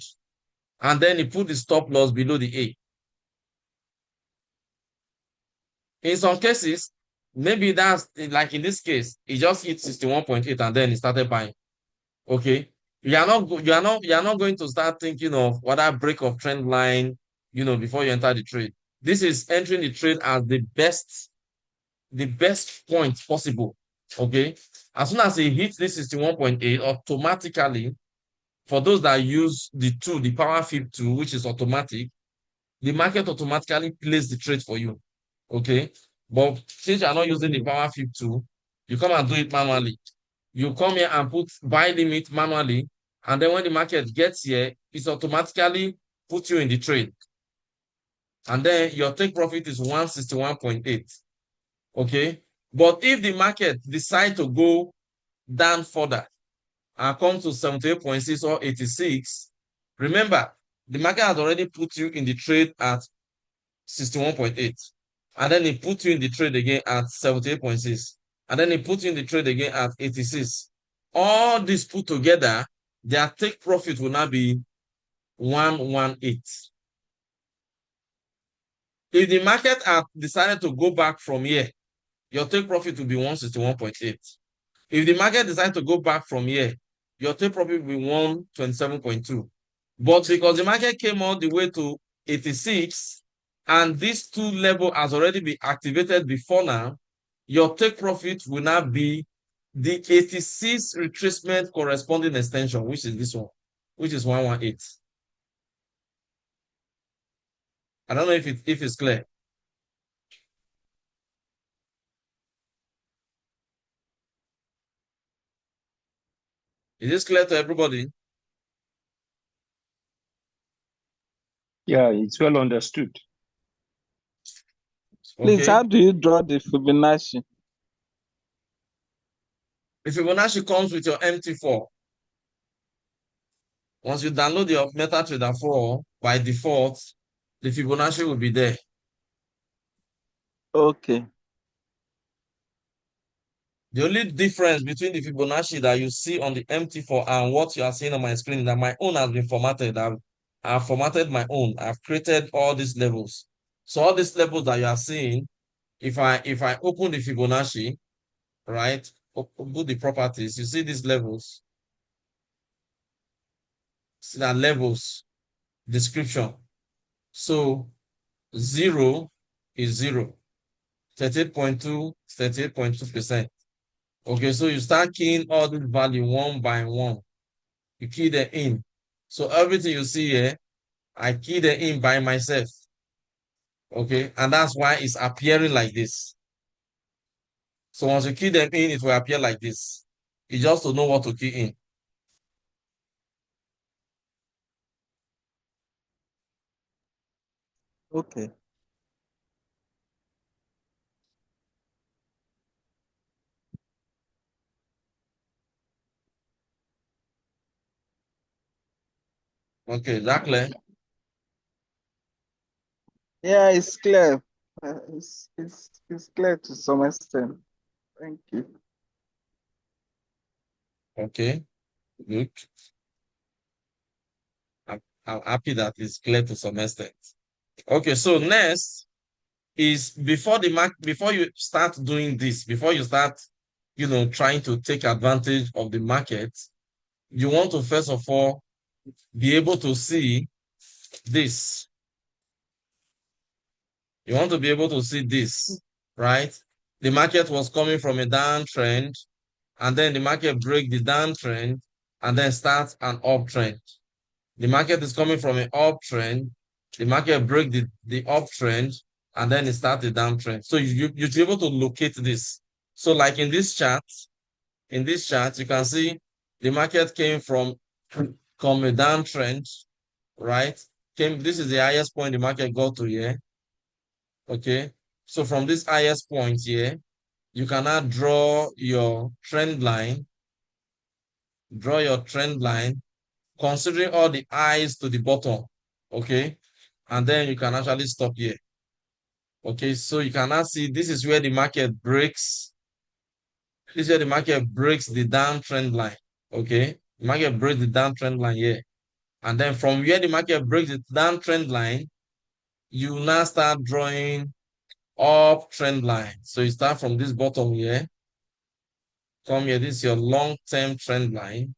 and then it put the stop loss below the A. In some cases, maybe that's like in this case, it just hit 61.8 and then it started buying. Okay. You are not going to start thinking of what that break of trend line, before you enter the trade. This is entering the trade as the best point possible. Okay. As soon as it hits this 61.8, automatically, for those that use the power flip tool, which is automatic, the market automatically plays the trade for you. Okay. But since you're not using the power flip tool, you come and do it manually. You come here and put buy limit manually, and then when the market gets here, it's automatically put you in the trade. And then your take profit is 161.8. Okay. But if the market decides to go down further and come to 78.6 or 86, remember, the market has already put you in the trade at 61.8. And then it put you in the trade again at 78.6. And then it put you in the trade again at 86. All this put together, their take profit will now be 118. If the market had decided to go back from here, your take profit will be 161.8. If the market decides to go back from here, your take profit will be 127.2. But because the market came all the way to 86, and this 2 level has already been activated before now, your take profit will now be the 86 retracement corresponding extension, which is this one, which is 118. I don't know if it's clear. Is this clear to everybody? Yeah, it's well understood. Please, Okay. how do you draw the Fibonacci? The Fibonacci comes with your MT4. Once you download your MetaTrader 4, by default, the Fibonacci will be there. Okay. The only difference between the Fibonacci that you see on the MT4 and what you are seeing on my screen is that my own has been formatted. I've formatted my own. I've created all these levels. So all these levels that you are seeing, if I open the Fibonacci, right, open the properties, you see these levels. See that levels, description. So 0 is 0. 38.2, 38.2%. Okay, so you start keying all these value one by one. You key them in. So everything you see here, I key them in by myself. Okay, and that's why it's appearing like this. So once you key them in, it will appear like this. It's just to know what to key in. Okay. Okay, exactly. Yeah, it's clear. It's clear to some extent. Thank you. Okay, good. I'm happy that it's clear to some extent. Okay, so next is before you start doing this, before you start, trying to take advantage of the market, you want to first of all be able to see this. You want to be able to see this, right? The market was coming from a downtrend, and then the market break the downtrend, and then start an uptrend. The market is coming from an uptrend, the market break the uptrend, and then it starts the downtrend. So you should be able to locate this. So like in this chart, you can see the market came from a downtrend, right? This is the highest point the market got to here. Okay. So from this highest point here, you can now draw your trend line, considering all the highs to the bottom. Okay. And then you can actually stop here. Okay. So you can now see this is where the market breaks. This is where the market breaks the downtrend line. Okay. The market breaks the downtrend line here. And then from where the market breaks the downtrend line, you now start drawing up trend line. So you start from this bottom here. Come here, this is your long-term trend line.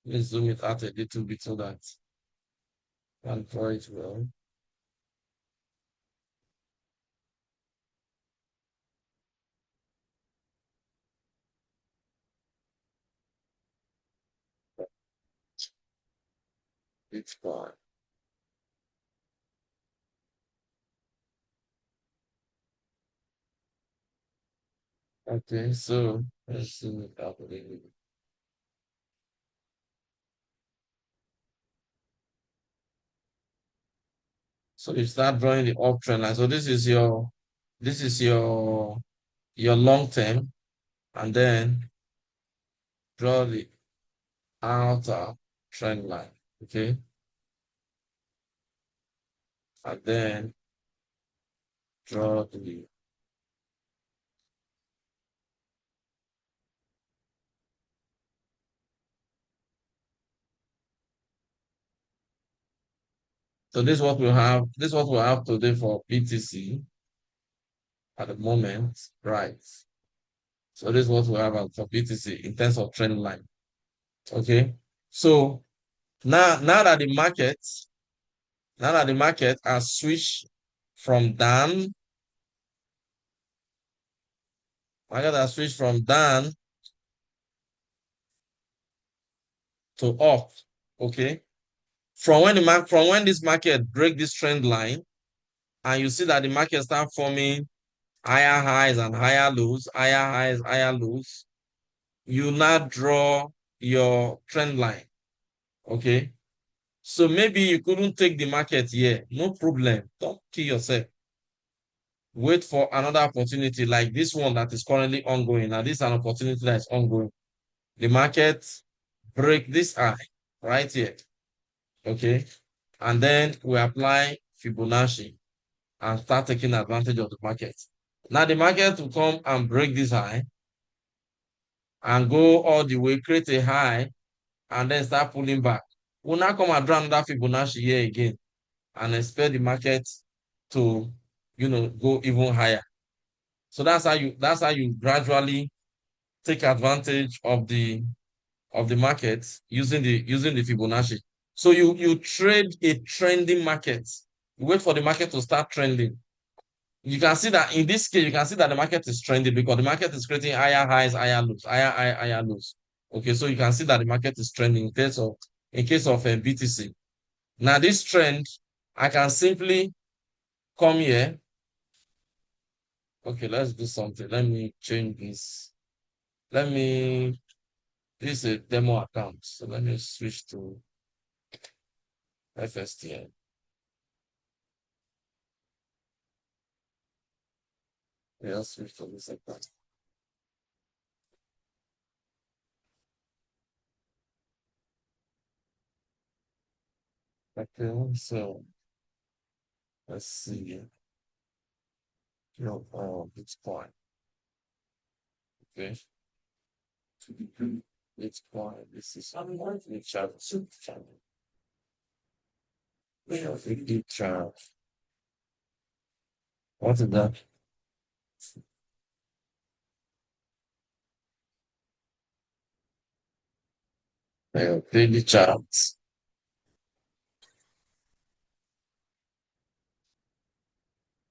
Let's zoom it out a little bit so that you can draw it well. It's fine. Okay, so let's zoom it out a little bit. So you start drawing the uptrend line. So this is your long term, and then draw the outer trend line. Okay, and then draw the so this is what we have. This is what we have today for BTC at the moment, right? So this is what we have for BTC in terms of trend line. Okay. So now that the market has switched from down, to up. Okay. From when this market break this trend line, and you see that the market start forming higher highs and higher lows, higher highs, higher lows, you now draw your trend line. Okay. So maybe you couldn't take the market here. No problem. Don't kill yourself. Wait for another opportunity like this one that is currently ongoing. Now, this is an opportunity that is ongoing. The market break this high right here. Okay. And then we apply Fibonacci and start taking advantage of the market. Now, the market will come and break this high and go all the way, create a high, and then start pulling back. We'll now come and draw another Fibonacci here again and expect the market to, go even higher. So that's how you gradually take advantage of the market using the Fibonacci. So you trade a trending market. You wait for the market to start trending. You can see that in this case, you can see that the market is trending because the market is creating higher highs, higher lows, higher high, higher lows. Okay, so you can see that the market is trending in case of BTC. Now this trend, I can simply come here. Okay, let's do something. Let me change this. Let me This is a demo account. So let me switch to FSTN. Let's switch to this account. Okay, so let's see. Bitcoin. Okay. Bitcoin. This is the chart. We have a chart. What is that? Daily charts.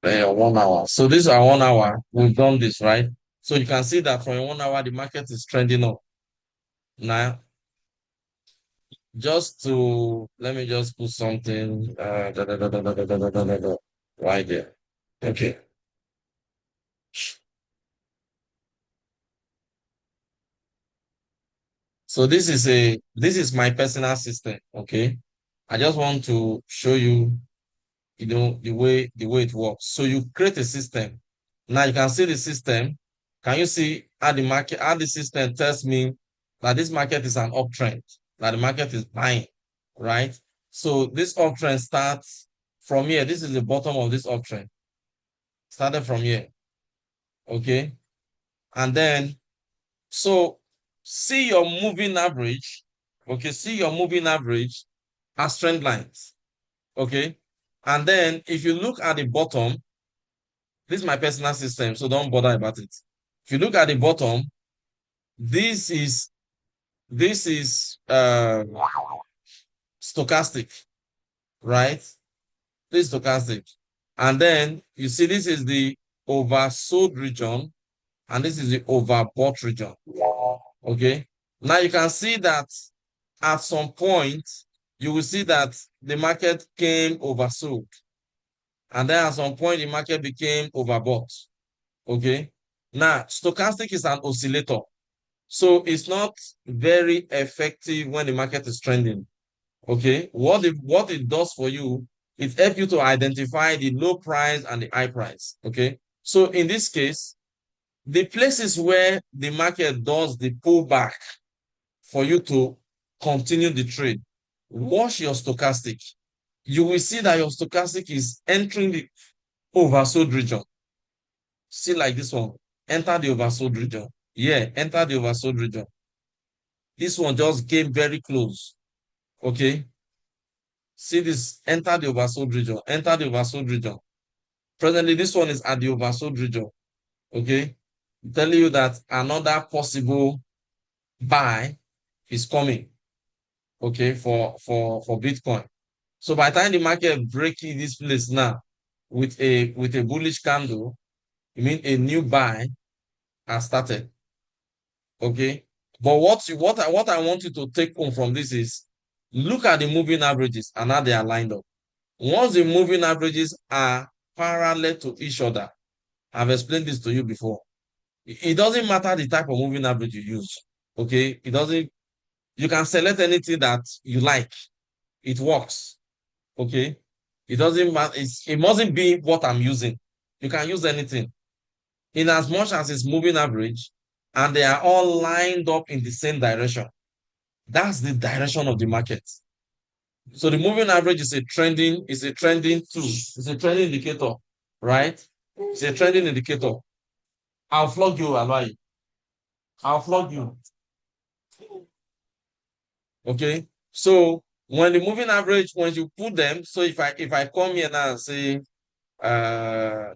1 hour. So this is our 1 hour. We've done this, right? So you can see that from 1 hour, the market is trending up. Now, just to let me just put something right there. Okay. So this is my personal system. Okay. I just want to show you, the way it works. So you create a system. Now you can see the system. Can you see how the system tells me that this market is an uptrend, that the market is buying, right? So this uptrend starts from here. This is the bottom of this uptrend. Started from here. Okay. And then, so see your moving average. Okay. See your moving average as trend lines. Okay. And then if you look at the bottom, this is my personal system, so don't bother about it. If you look at the bottom, this is stochastic, right? This is stochastic. And then you see this is the oversold region, and this is the overbought region. Okay. Now you can see that at some point, you will see that the market came oversold. And then at some point, the market became overbought. Okay. Now, stochastic is an oscillator. So it's not very effective when the market is trending. Okay. What it does for you, it helps you to identify the low price and the high price. Okay. So in this case, the places where the market does the pullback for you to continue the trade, watch your stochastic. You will see that your stochastic is entering the oversold region. See, like this one, enter the oversold region. Yeah, enter the oversold region. This one just came very close. Okay. See this, enter the oversold region, enter the oversold region. Presently, this one is at the oversold region. Okay. I'm telling you that another possible buy is coming. Okay, for Bitcoin. So by the time the market breaking this place now with a bullish candle, I mean a new buy has started. Okay. But what I want you to take home from this is look at the moving averages and how they are lined up. Once the moving averages are parallel to each other, I've explained this to you before. It doesn't matter the type of moving average you use. Okay. You can select anything that you like. It works. Okay. It doesn't matter. It mustn't be what I'm using. You can use anything. In as much as it's moving average and they are all lined up in the same direction. That's the direction of the market. So the moving average is a trending tool. It's a trending indicator, right? It's a trending indicator. I'll flog you, Alai. I'll flog you. Okay. So when the moving average, when you put them, so if I come here now and say,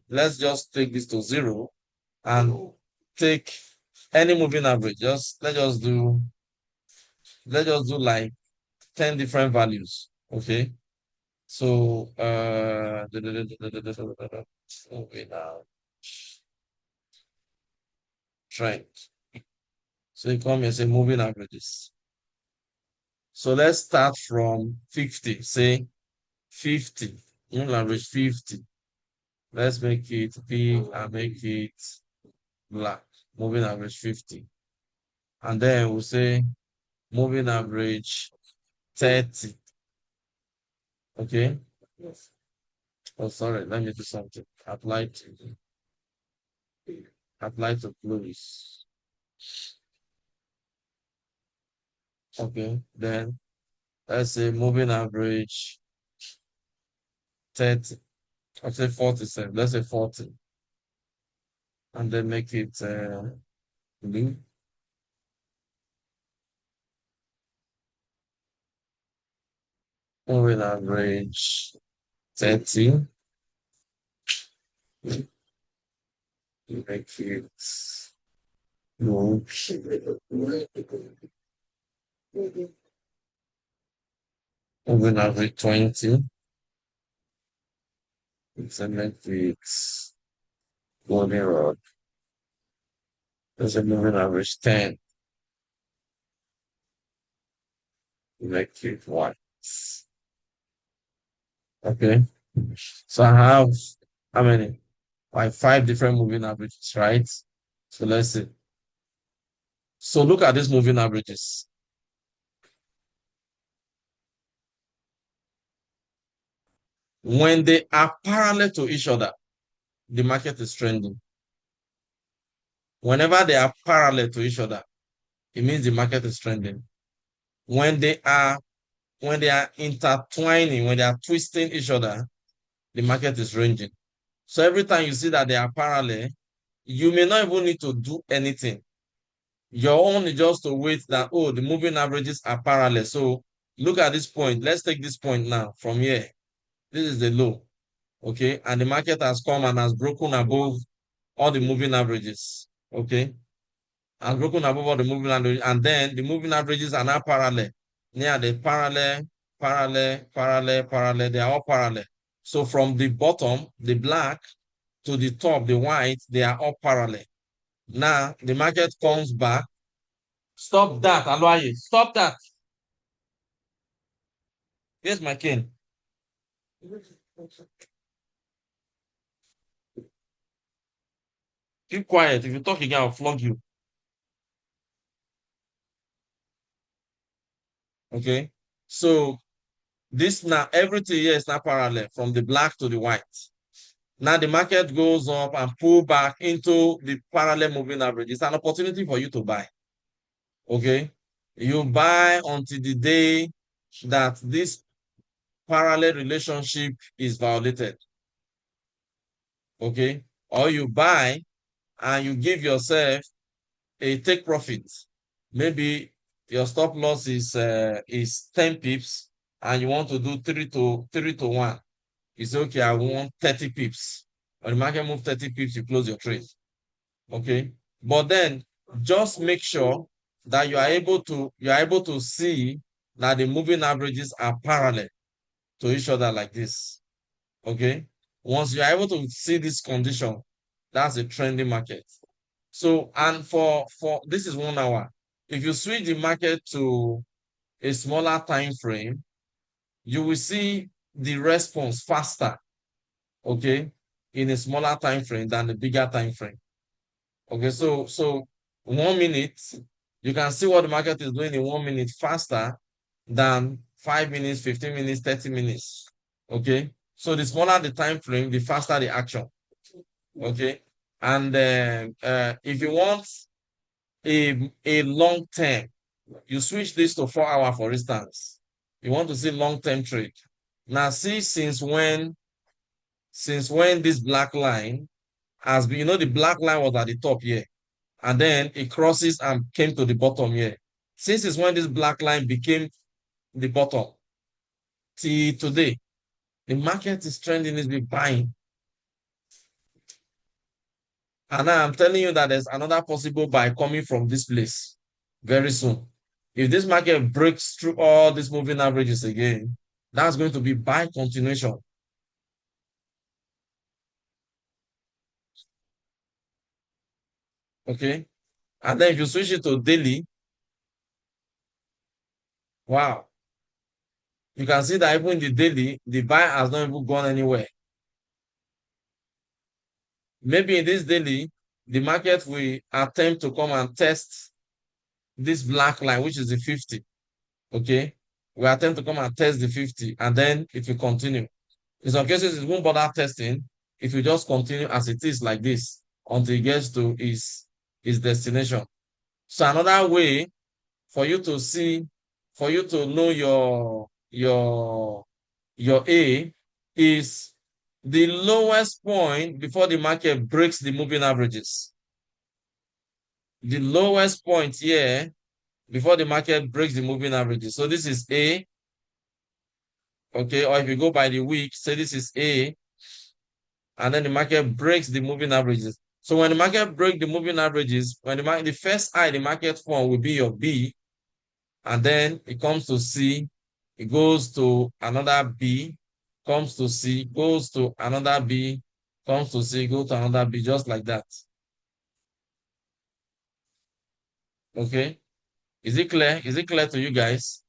let's just take this to 0 and take any moving average. Let's just do like 10 different values. Okay. So okay, now trend. So you come here and say moving averages. So let's start from 50. Say 50. Moving average 50. Let's make it big and make it black. Moving average 50. And then we'll say moving average 30. Okay. Oh, sorry. Let me do something. Apply to close. Okay. Then let's say moving average 30. I'll say 47. Let's say 40. And then make it blue. Moving average 30. Make it blue. Moving average 20. So make it golden rod. There's a moving average 10. Make it white. Okay. So I have how many? Like 5 different moving averages, right? So let's see. So look at these moving averages. When they are parallel to each other, the market is trending. Whenever they are parallel to each other, it means the market is trending. When they are intertwining, when they are twisting each other, the market is ranging. So every time you see that they are parallel, you may not even need to do anything. Your own is just to wait that, oh, the moving averages are parallel. So look at this point. Let's take this point now from here. This is the low. Okay. And the market has come and has broken above all the moving averages. Okay. Has broken above all the moving averages. And then the moving averages are now parallel. Yeah, they parallel, parallel, parallel, parallel. They are all parallel. So from the bottom, the black, to the top, the white, they are all parallel. Now the market comes back. Stop that, Aloye. Stop that. Here's my cane. Keep quiet. If you talk again, I'll flog you. Okay. So this now, everything here is now parallel from the black to the white. Now the market goes up and pull back into the parallel moving average. It's an opportunity for you to buy. Okay. You buy until the day that this parallel relationship is violated. Okay. Or you buy and you give yourself a take profit. Maybe your stop loss is 10 pips and you want to do 3 to 1. You say, okay, I want 30 pips. When the market move 30 pips, you close your trade. Okay. But then just make sure that you are able to see that the moving averages are parallel to each other like this. Okay. Once you are able to see this condition, that's a trending market. So, and for this is 1 hour. If you switch the market to a smaller time frame, you will see the response faster, okay, in a smaller time frame than the bigger time frame. Okay, so 1 minute, you can see what the market is doing in 1 minute faster than 5 minutes, 15 minutes, 30 minutes. Okay, so the smaller the time frame, the faster the action. Okay, and if you want a long term, you switch this to 4 hour, for instance. You want to see long-term trade. Now see since when this black line has been, the black line was at the top here, and then it crosses and came to the bottom here. Since it's when this black line became the bottom till today, the market is trending, is be buying. And now I'm telling you that there's another possible buy coming from this place very soon. If this market breaks through all these moving averages again, that's going to be buy continuation. Okay. And then if you switch it to daily, wow. You can see that even in the daily, the buy has not even gone anywhere. Maybe in this daily, the market will attempt to come and test this black line, which is the 50. Okay, we attempt to come and test the 50, and then it will continue. In some cases, it won't bother testing. It will just continue as it is like this until it gets to its destination. So another way for you to see, for you to know your A is the lowest point before the market breaks the moving averages. The lowest point here before the market breaks the moving averages. So this is A, okay? Or if you go by the week, say this is A, and then the market breaks the moving averages. So when the market breaks the moving averages, when the first high the market form will be your B, and then it comes to C, it goes to another B, comes to C, goes to another B, comes to C, go to another B, just like that. Okay? Is it clear? Is it clear to you guys?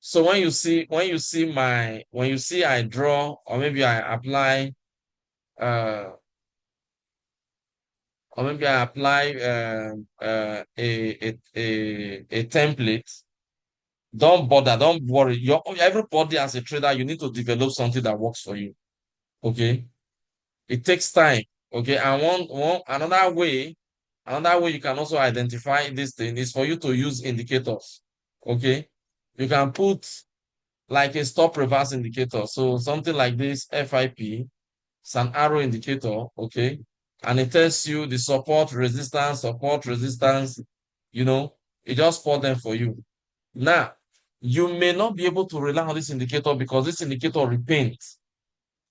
So when you see I draw, or maybe I apply uh or maybe I apply a template, don't bother, don't worry. Everybody as a trader, you need to develop something that works for you. Okay, it takes time. Okay, and another way you can also identify this thing is for you to use indicators. Okay, you can put like a stop reverse indicator. So something like this, FIP, it's an arrow indicator, okay? And it tells you the support, resistance, you know, it just put them for you. Now, you may not be able to rely on this indicator because this indicator repaints.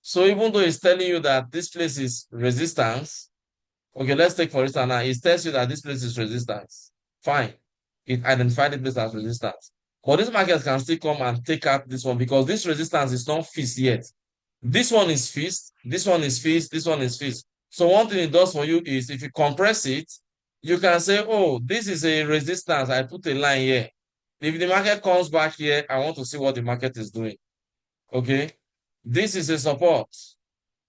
So even though it's telling you that this place is resistance, okay, let's take for instance now, it tells you that this place is resistance. Fine. It identified the place as resistance. But this market can still come and take out this one because this resistance is not fixed yet. This one is fixed, this one is fixed, this one is fixed. So one thing it does for you is if you compress it, you can say, oh, this is a resistance. I put a line here. If the market comes back here, I want to see what the market is doing. Okay. This is a support.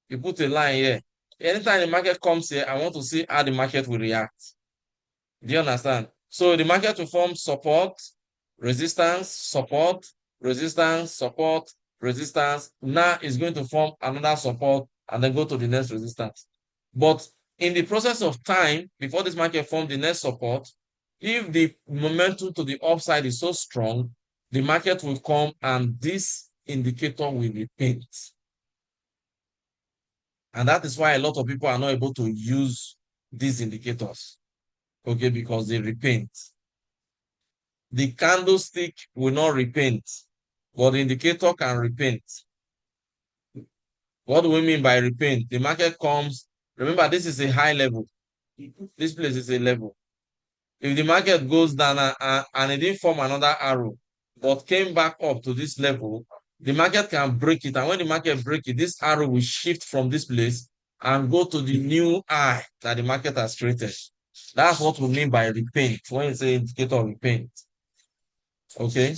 You put a line here. Anytime the market comes here, I want to see how the market will react. Do you understand? So the market will form support, resistance, support, resistance, support, resistance. Now it's going to form another support and then go to the next resistance. But in the process of time, before this market forms the next support, if the momentum to the upside is so strong, the market will come and this indicator will repaint. And that is why a lot of people are not able to use these indicators. Okay, because they repaint. The candlestick will not repaint, but the indicator can repaint. What do we mean by repaint? The market comes, remember, this is a high level. This place is a level. If the market goes down and it didn't form another arrow, but came back up to this level, the market can break it. And when the market breaks it, this arrow will shift from this place and go to the new high that the market has created. That's what we mean by repaint when you say indicator repaint. Okay.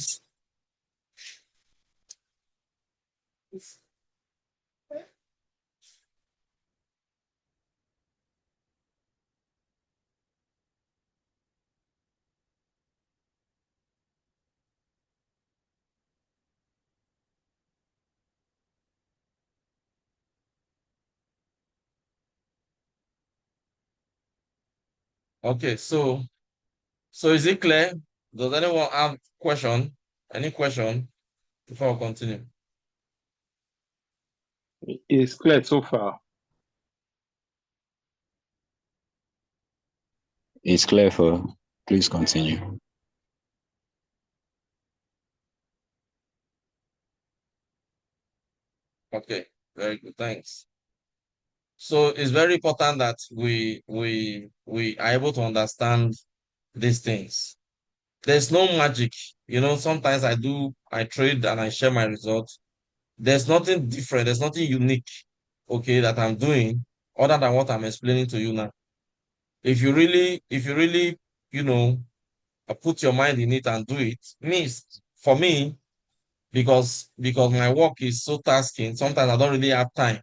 Okay, so is it clear? Does anyone have question? Any question before we continue? It's clear so far. It's clear for. Please continue. Okay, very good, thanks. So it's very important that we are able to understand these things. There's no magic. You know, sometimes I trade and I share my results. There's nothing different, there's nothing unique, okay, that I'm doing other than what I'm explaining to you now. If you really, you know, put your mind in it and do it, for me, because my work is so tasking, sometimes I don't really have time,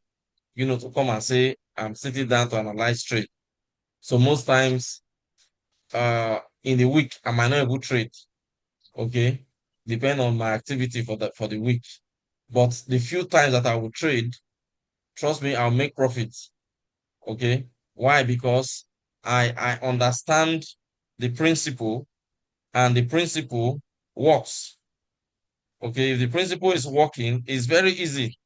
you know, to come and say I'm sitting down to analyze trade. So most times in the week, I might not able to trade. Okay, depend on my activity for the week. But the few times that I will trade, trust me, I'll make profits. Okay, why? Because I understand the principle, and the principle works. Okay, if the principle is working, it's very easy.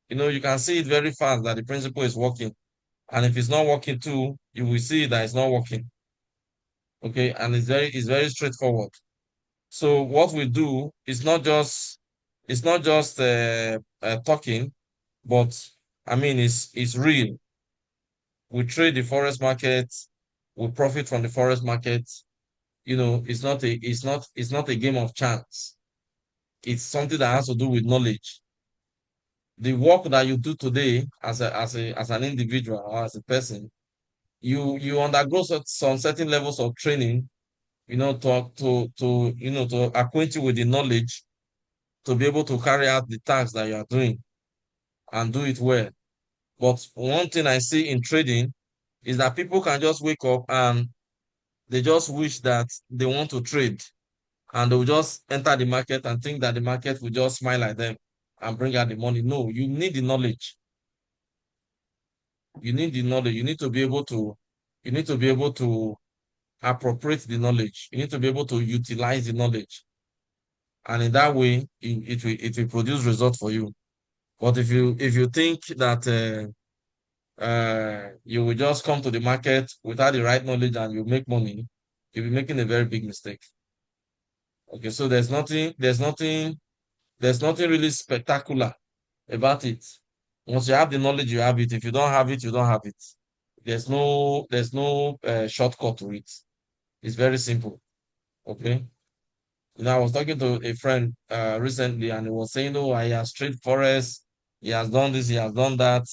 You can see it very fast that the principle is working. And if it's not working too, you will see that it's not working. Okay, and it's very straightforward. So what we do is not just talking, but I mean it's real. We trade the forex market, we profit from the forex market. It's not a game of chance. It's something that has to do with knowledge. The work that you do today as an individual or as a person, you undergo some certain levels of training, to acquaint you with the knowledge to be able to carry out the tasks that you are doing and do it well. But one thing I see in trading is that people can just wake up and they just wish that they want to trade, and they will just enter the market and think that the market will just smile at them and bring out the money. No, you need the knowledge. You need the knowledge. You need to be able to appropriate the knowledge. You need to be able to utilize the knowledge. And in that way, it will produce results for you. But if you think that you will just come to the market without the right knowledge and you make money, you'll be making a very big mistake. Okay, so there's nothing really spectacular about it. Once you have the knowledge, you have it. If you don't have it, you don't have it. There's no shortcut to it. It's very simple. Okay. I was talking to a friend recently, and he was saying, "Oh, he has trade forex. He has done this. He has done that.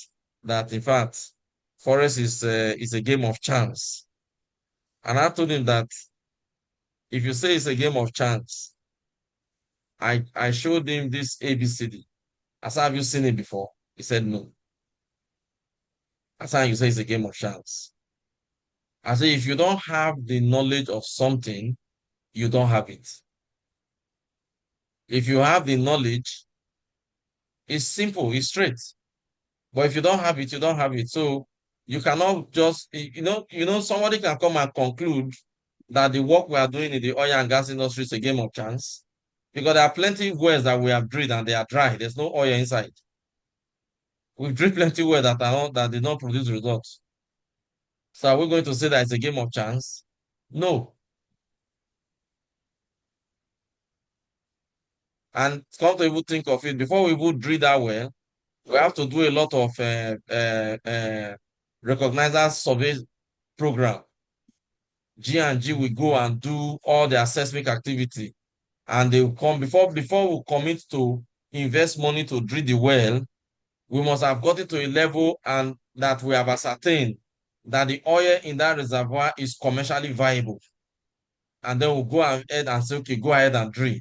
That in fact, forex is a game of chance." And I told him that if you say it's a game of chance, I showed him this ABCD. I said, "Have you seen it before?" He said, "No." I said, "You say it's a game of chance." I said, "If you don't have the knowledge of something, you don't have it. If you have the knowledge, it's simple, it's straight. But if you don't have it, you don't have it. So you cannot just, somebody can come and conclude that the work we are doing in the oil and gas industry is a game of chance, because there are plenty of wells that we have drilled and they are dry. There's no oil inside. We've drilled plenty of wells that did not produce results. So are we going to say that it's a game of chance? No. And come to even think of it, before we even drill that well, we have to do a lot of recognizer survey program. G&G will go and do all their seismic activity, and they will come before we commit to invest money to drill the well. We must have gotten to a level and that we have ascertained that the oil in that reservoir is commercially viable. And then we'll go ahead and say, okay, go ahead and drill.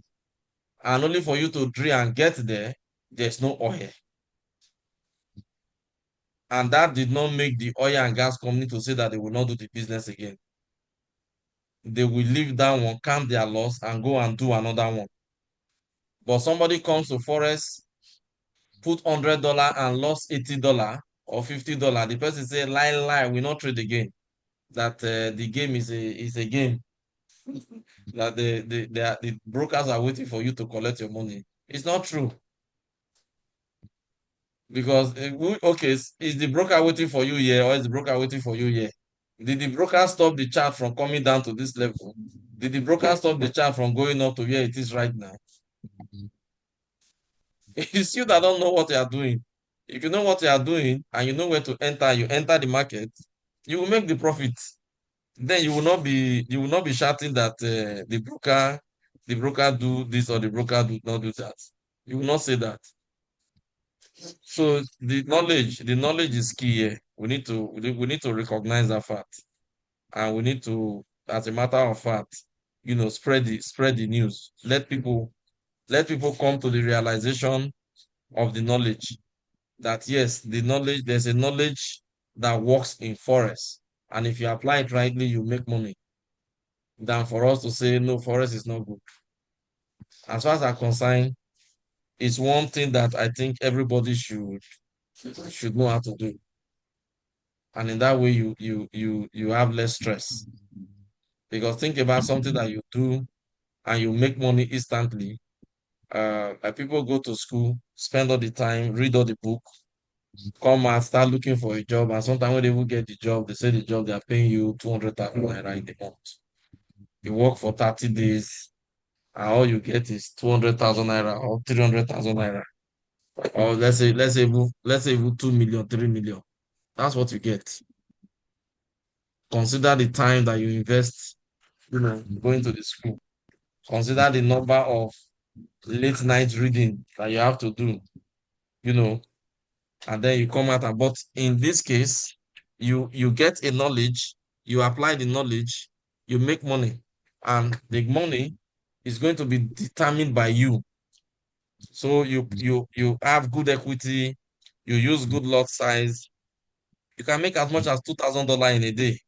And only for you to drill and get there, there's no oil. And that did not make the oil and gas company to say that they will not do the business again. They will leave that one, count their loss, and go and do another one. But somebody comes to Forex, put $100 and lost $80 or $50. The person say, lie, we not trade again. That the game is a game. That the brokers are waiting for you to collect your money. It's not true. Because, okay, is the broker waiting for you here, or is the broker waiting for you here? Did the broker stop the chart from coming down to this level? Did the broker stop the chart from going up to where it is right now? It's you that don't know what you are doing. If you know what you are doing and you know where to enter, you enter the market, you will make the profit. Then you will not be shouting that the broker do this or the broker do not do that. You will not say that. So the knowledge is key here. We need to recognize that fact, and we need to, as a matter of fact, spread the news. Let people come to the realization of the knowledge, that yes, there's a knowledge that works in forex. And if you apply it rightly, you make money. Than for us to say, no, Forex is not good. As far as I'm concerned, it's one thing that I think everybody should know how to do. And in that way, you have less stress. Because think about something that you do and you make money instantly. Like people go to school, spend all the time, read all the book, come and start looking for a job. And sometimes when they will get the job, they say the job they are paying you 200,000 naira in the month. You work for 30 days, and all you get is 200,000 naira or 300,000 naira. Or let's say even 2 million, 3 million. That's what you get. Consider the time that you invest, going to the school. Consider the number of late night reading that you have to do, you know, and then you come out but in this case, you get a knowledge, you apply the knowledge, you make money, and the money is going to be determined by you. So you have good equity, you use good lot size, you can make as much as $2,000 in a day.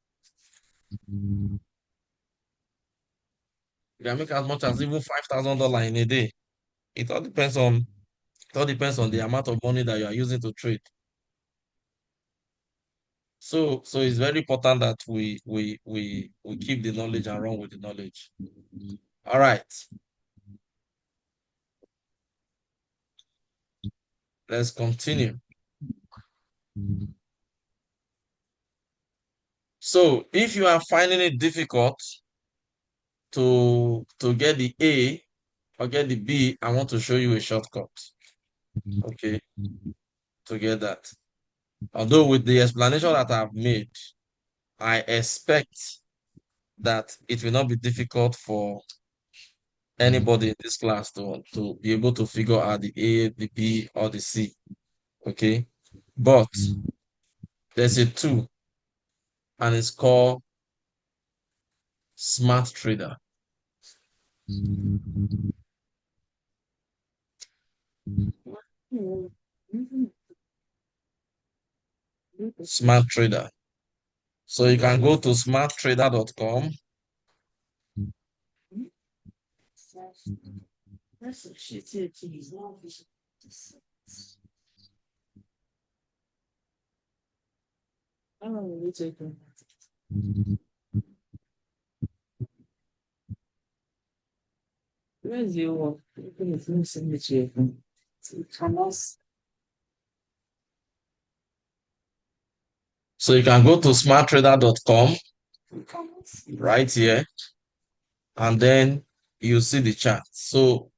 You can make as much as even $5,000 in a day. It all depends on the amount of money that you are using to trade. So it's very important that we keep the knowledge and run with the knowledge. All right. Let's continue. So if you are finding it difficult to get the A or get the B, I want to show you a shortcut. Okay, to get that. Although with the explanation that I've made, I expect that it will not be difficult for anybody in this class to be able to figure out the A, the B, or the C. Okay, but there's a tool and it's called Smart Trader. Smart Trader. So you can go to smarttrader.com. So you can go to smarttrader.com right here, and then you see the chart. So,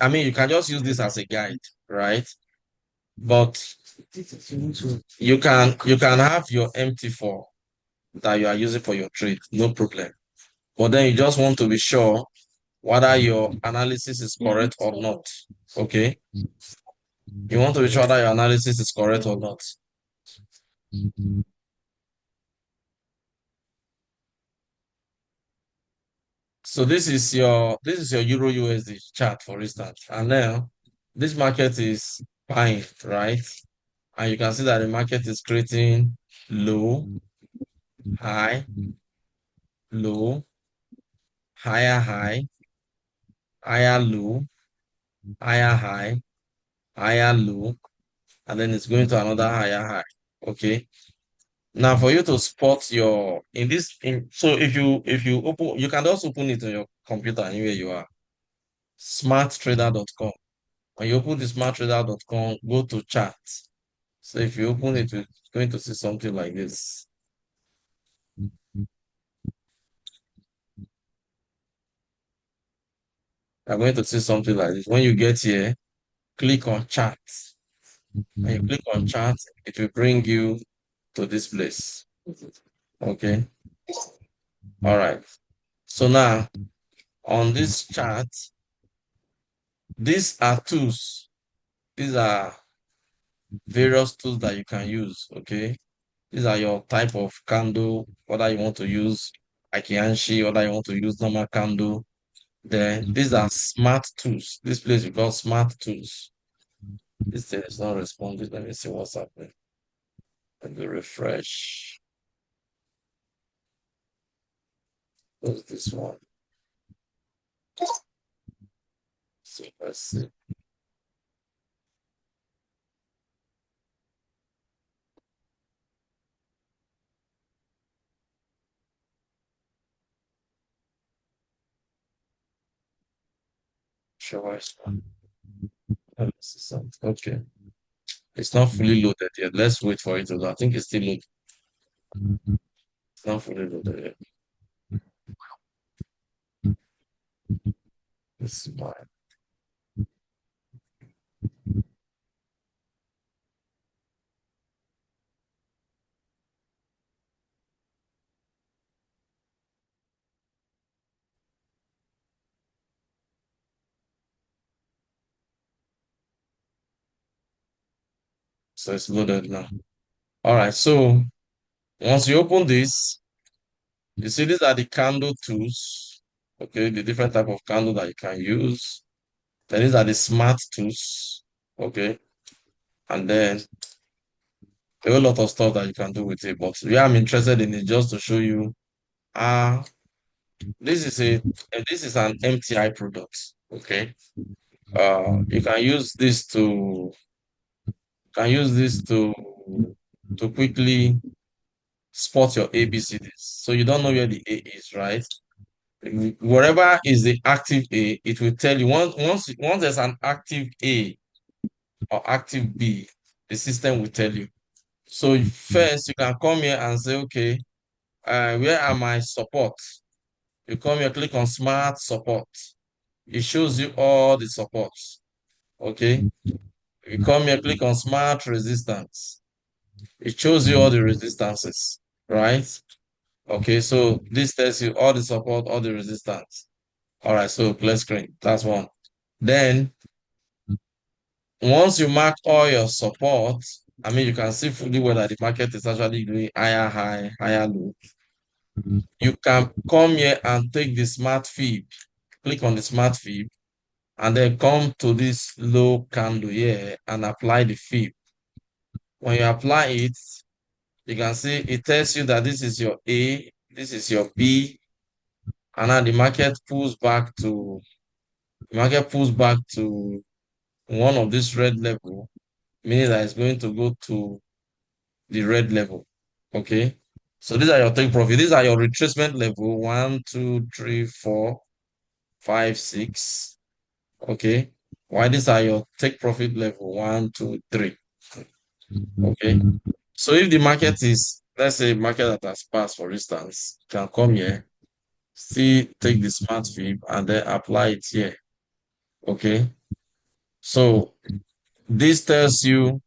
I mean, you can just use this as a guide, right? But you can have your MT4 that you are using for your trade, no problem. But then you just want to be sure whether your analysis is correct or not. Okay? You want to be sure that your analysis is correct or not. So this is your Euro USD chart, for instance. And now this market is buying, right? And you can see that the market is creating low, high, low, higher high, higher low, higher high, higher low, and then it's going to another higher high. Okay. Now for you to spot so if you open, you can just open it on your computer anywhere you are. Smarttrader.com. When you open the smarttrader.com, go to charts. So if you open it, you're going to see something like this. You're going to see something like this. When you get here, click on charts. When you click on charts, it will bring you to this place. Okay. All right. So now on this chart, these are tools. These are various tools that you can use. Okay. These are your type of candle, whether you want to use Akianshi, whether you want to use normal candle. Then these are smart tools. This place we call smart tools. This thing is not responding. Let me see what's happening. Let me refresh. What's this one? So let's see. Show us one. Let's see something. Okay. It's not fully loaded yet. Let's wait for it to load. I think it's still loaded. It's not fully loaded yet. Let's see why. So it's loaded now. All right. So once you open this, you see these are the candle tools. Okay, the different type of candle that you can use. Then these are the smart tools. Okay, and then a whole lot of stuff that you can do with it. But where I'm interested in is just to show you uh this is an MTI product. Okay. You can use this to quickly spot your ABCDs. So you don't know where the A is, right? Wherever is the active A, it will tell you once there's an active A or active B, the system will tell you. So first you can come here and say, okay, where are my support? You come here, click on smart support. It shows you all the supports. Okay. You come here, click on smart resistance. It shows you all the resistances, right? Okay, so this tells you all the support, all the resistance. All right, so clear screen. That's one. Then once you mark all your support, I mean, you can see fully whether the market is actually doing higher high, higher low. You can come here and take the smart fib, click on the smart fib, and then come to this low candle here and apply the fib. When you apply it, you can see it tells you that this is your A, this is your B, and now the market pulls back to one of this red level, meaning that it's going to go to the red level. Okay. So these are your take profit. These are your retracement level. 1, 2, 3, 4, 5, 6. Okay. Why these are your take profit level? 1, 2, 3. Okay. So if the market is, let's say market that has passed, for instance, you can come here, see, take the smart fib and then apply it here. Okay. So this tells you,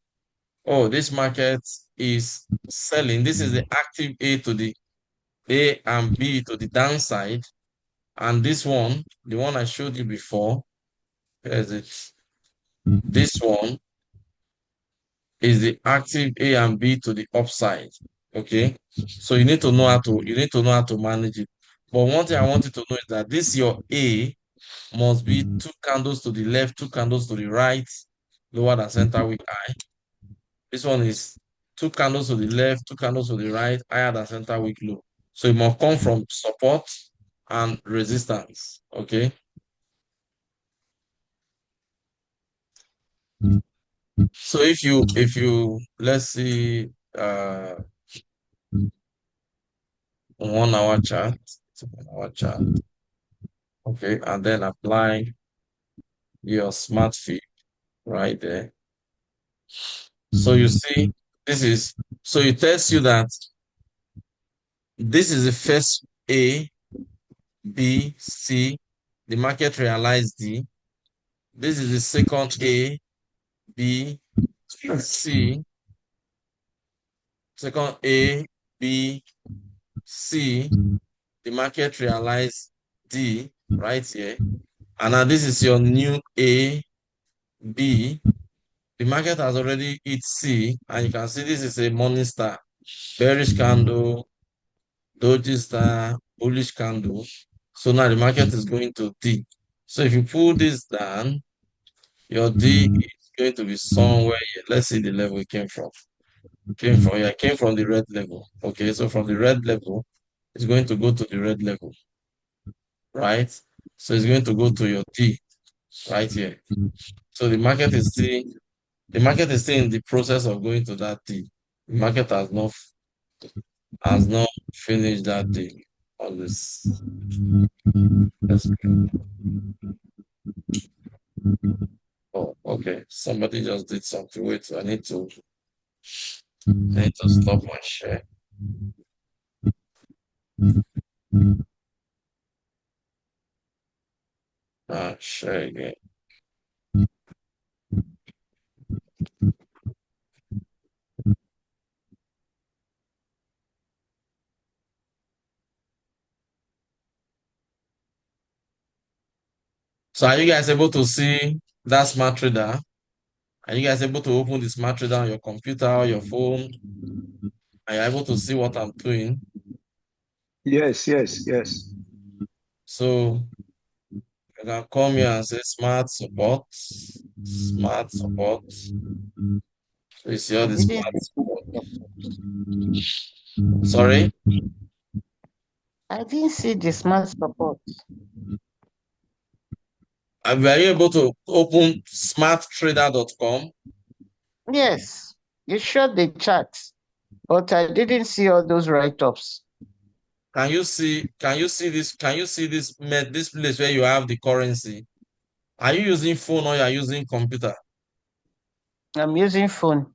oh, this market is selling. This is the active A to the A and B to the downside. And this one, the one I showed you before, is it? This one is the active A and B to the upside. Okay. So you need to know how to manage it. But one thing I want you to know is that this your A must be 2 candles to the left, 2 candles to the right, lower than center week high. This one is 2 candles to the left, 2 candles to the right, higher than center week low. So it must come from support and resistance. Okay. So if you let's see 1 hour chart, it's a 1 hour chart. Okay, and then apply your smart fee right there. So you see, so it tells you that this is the first A, B, C, the market realized D. This is the second A, B, C, second A, B, C, the market realized D right here. And now this is your new A, B. The market has already hit C, and you can see this is a morning star, bearish candle, doji star, bullish candle. So now the market is going to D. So if you pull this down, your D is going to be somewhere here. Let's see the level it came from. It came from the red level. Okay, so from the red level, it's going to go to the red level. right? So it's going to go to your D right here. So the market is still in the process of going to that D. The market has not finished that D on this. Oh, okay. Somebody just did something. Wait, I need to stop my share. Share again. So are you guys able to see that smart trader? Are you guys able to open the smart trader on your computer or your phone? Are you able to see what I'm doing? Yes, yes, yes. So you can come here and say smart support. Smart support. So you see all I the didn't smart see support. the Sorry? I didn't see the smart support. Were you able to open smarttrader.com? Yes, you showed the chart, but I didn't see all those write-ups. Can you see this? Can you see this place where you have the currency? Are you using phone or you are using computer? I'm using phone.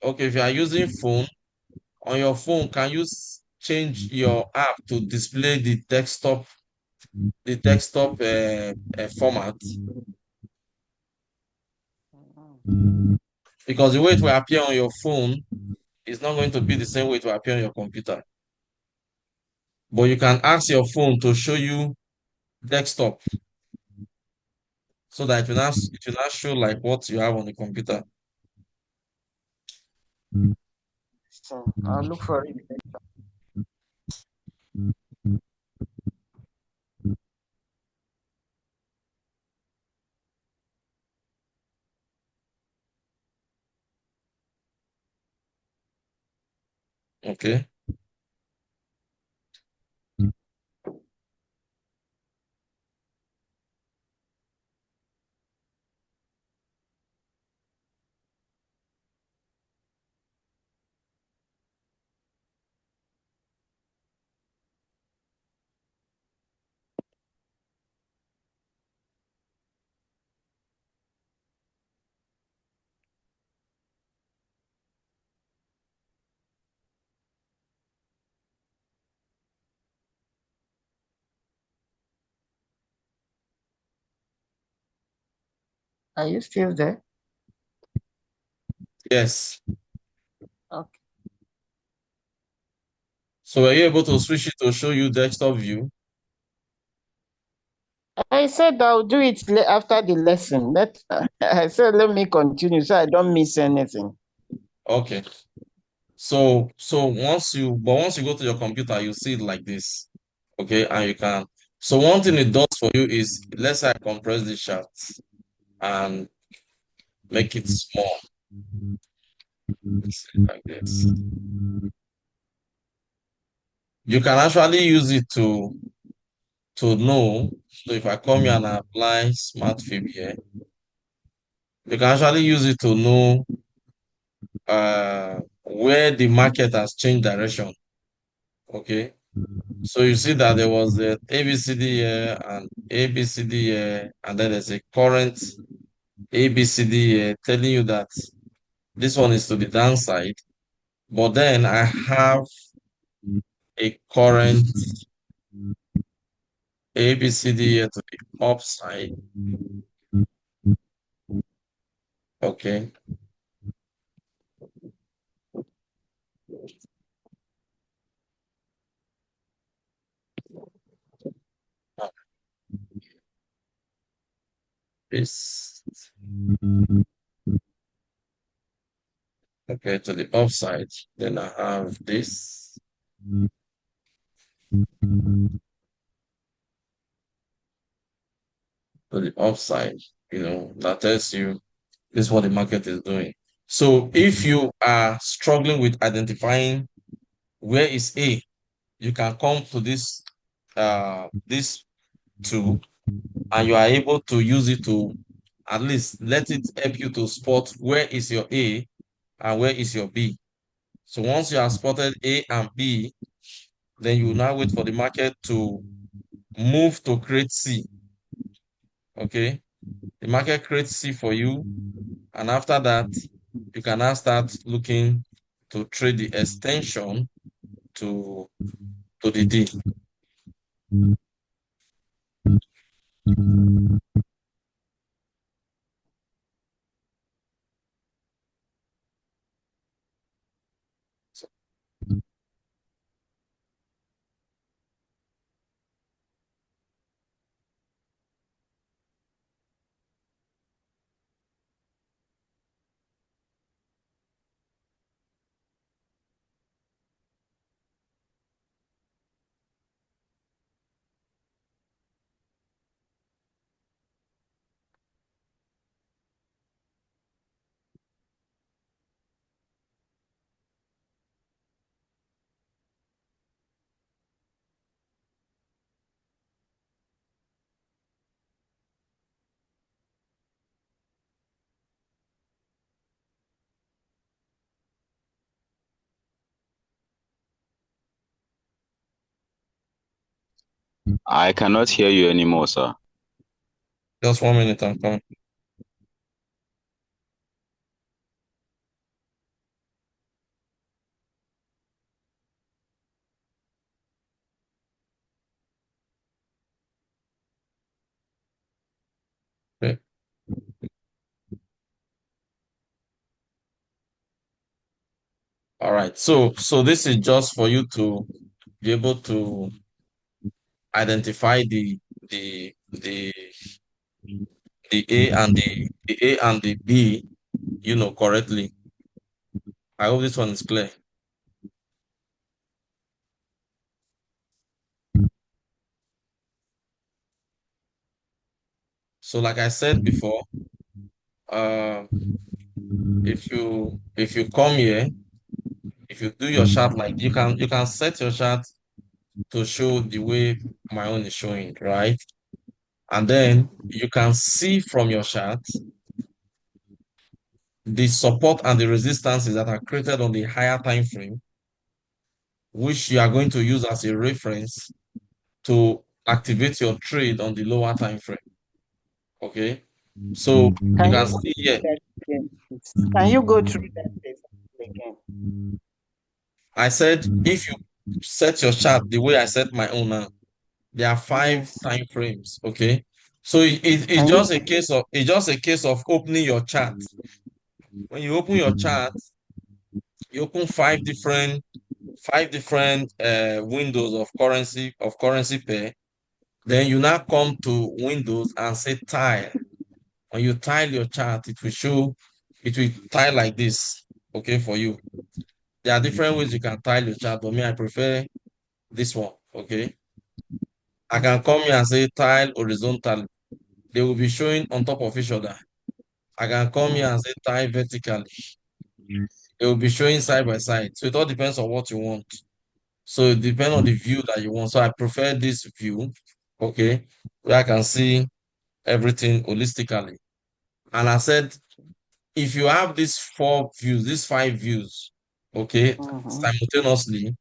Okay, if you are using phone, on your phone, can you change your app to display the desktop format? Because the way it will appear on your phone is not going to be the same way it will appear on your computer. But you can ask your phone to show you desktop so that it will not show like what you have on the computer. So I'll look for it. Okay. Are you still there? Yes. Okay. So were you able to switch it to show you desktop view? I said I'll do it after the lesson. I said let me continue so I don't miss anything. Okay. So once you go to your computer, you see it like this. Okay, and you can. So one thing it does for you is, let's say I compress the chart and make it small. Let's see, like this. You can actually use it to know. So if I come here and apply smart fib here, you can actually use it to know where the market has changed direction. Okay. So you see that there was a ABCD here and ABCD here, and then there's a current ABCD here telling you that this one is to the downside. But then I have a current ABCD here to the upside. Okay. This, okay, to the upside. Then I have this. To the upside, that tells you this is what the market is doing. So if you are struggling with identifying where is A, you can come to this these two, and you are able to use it to at least let it help you to spot where is your A and where is your B. So once you have spotted A and B, then you now wait for the market to move to create C. Okay, the market creates C for you, and after that, you can now start looking to trade the extension to the D. I cannot hear you anymore, sir. Just 1 minute, I'm coming. Okay. All right. So this is just for you to be able to identify the the A and the A and the B, correctly. I hope this one is clear. So like I said before, uh, if you come here, if you do your chart, like you can set your chart to show the way my own is showing, right? And then you can see from your chart the support and the resistances that are created on the higher time frame, which you are going to use as a reference to activate your trade on the lower time frame. Okay, so you Can can you go see through here. that again, please? Can you go through that again? I said if you set your chart the way I set my own now, there are five Yes. time frames. Okay, so it's Can you? just a case of opening your chart. When you open your chart, you open five different windows of currency pair. Then you now come to Windows and say tile. When you tile your chart, it will tile like this, okay, for you. There are different ways you can tile your chart, but me, I prefer this one, okay. I can come here and say tile horizontally. They will be showing on top of each other. I can come here and say tile vertically. They will be showing side by side. So it all depends on what you want. So it depends on the view that you want. So I prefer this view, okay, where I can see everything holistically. And I said, if you have these four views, these five views, okay, simultaneously,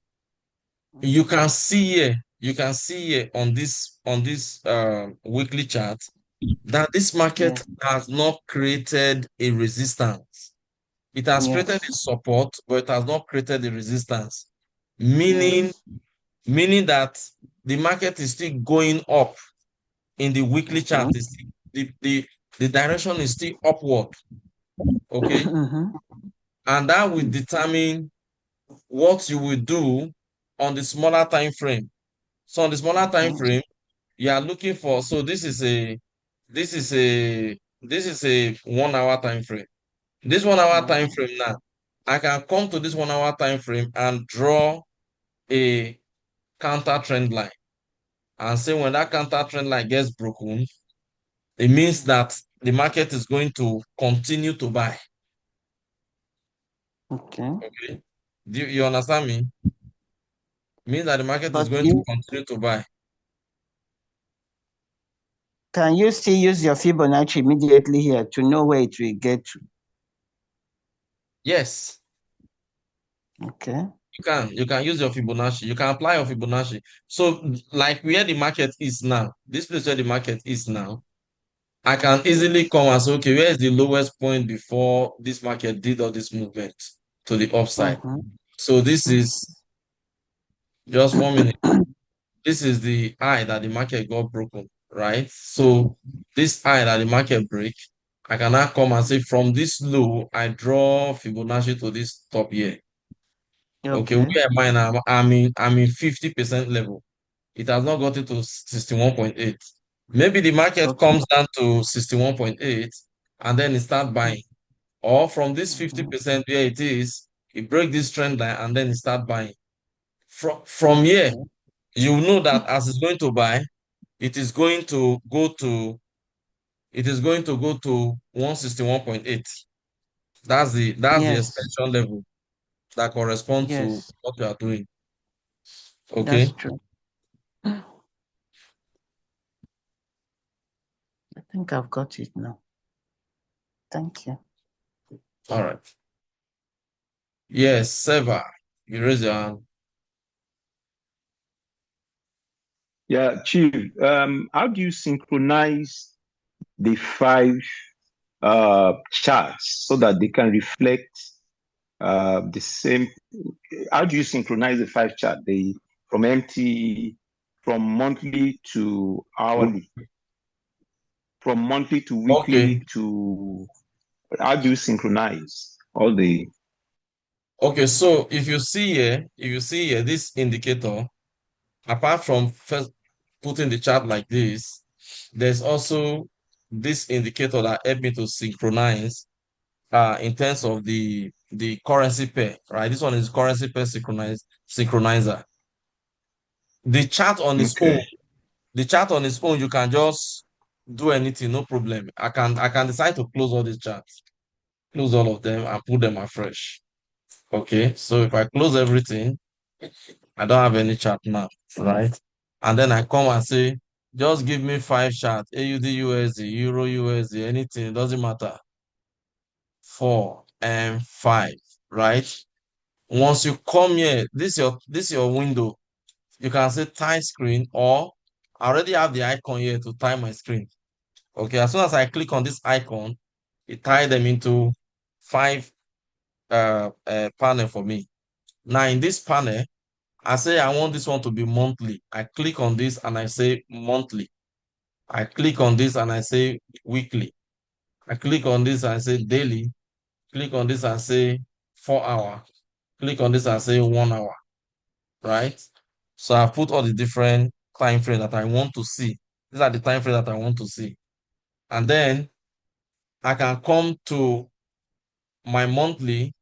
you can see here on this weekly chart that this market Yes. has not created a resistance. It has created a Yes. support, but it has not created a resistance. Meaning, Yes. meaning that the market is still going up in the weekly chart. Okay. The direction is still upward. Okay. Mm-hmm. And that will determine what you will do on the smaller time frame. So on the smaller time Okay. frame, you are looking for, so this is a 1 hour time frame. This 1 hour time frame now, I can come to this 1 hour time frame and draw a counter trend line and say when that counter trend line gets broken, it means that the market is going to continue to buy. Okay. Okay. Do you understand me? Means that the market is But going to you continue to buy. Can you still use your Fibonacci immediately here to know where it will get to? Yes, Okay. you can use your Fibonacci. You can apply your Fibonacci. So, like where the market is now, this place where the market is now, I can easily come and say, okay, where is the lowest point before this market did all this movement to the upside? Mm-hmm. So this is just 1 minute. This is the high that the market got broken, right? So this high that the market break, I can now come and say from this low, I draw Fibonacci to this top here. Okay, Okay. where am I now? I'm in 50% level. It has not gotten to 61.8. Maybe the market Okay. comes down to 61.8 and then it start buying. Or from this Mm-hmm. 50% where it is, it break this trend line and then it start buying. From here, Okay. you know that as it's going to buy, it is going to go to it is going to go to 161.8. That's the Yes. extension level that corresponds to Yes. what you are doing. That's Okay. true. I think I've got it now. Thank you. All right. Yes, Seva, you raise your hand. Yeah, Chief. How do you synchronize the five charts so that they can reflect the same? How do you synchronize the five chart? From MT, from monthly to hourly, from monthly to Okay. weekly to how do you synchronize all the? Okay, so if you see here, this indicator, apart from first putting the chart like this, there's also this indicator that help me to synchronize in terms of the currency pair, right? This one is currency pair synchronizer. The chart on its own, Okay. the chart on its own, you can just do anything, no problem. I can decide to close all these charts, close all of them and put them afresh. Okay, so if I close everything, I don't have any chart now, right? And then I come and say, just give me five charts, AUD, USD, Euro, USD, anything, it doesn't matter. 4 and 5, right? Once you come here, this is your window. You can say tie screen, or I already have the icon here to tie my screen. Okay, as soon as I click on this icon, it tie them into five panel for me. Now in this panel, I say I want this one to be monthly. I click on this and I say monthly. I click on this and I say weekly. I click on this and I say daily. Click on this and say 4 hour. Click on this and say 1 hour, right? So I put all the different time frame that I want to see. These are the time frame that I want to see. And then I can come to my monthly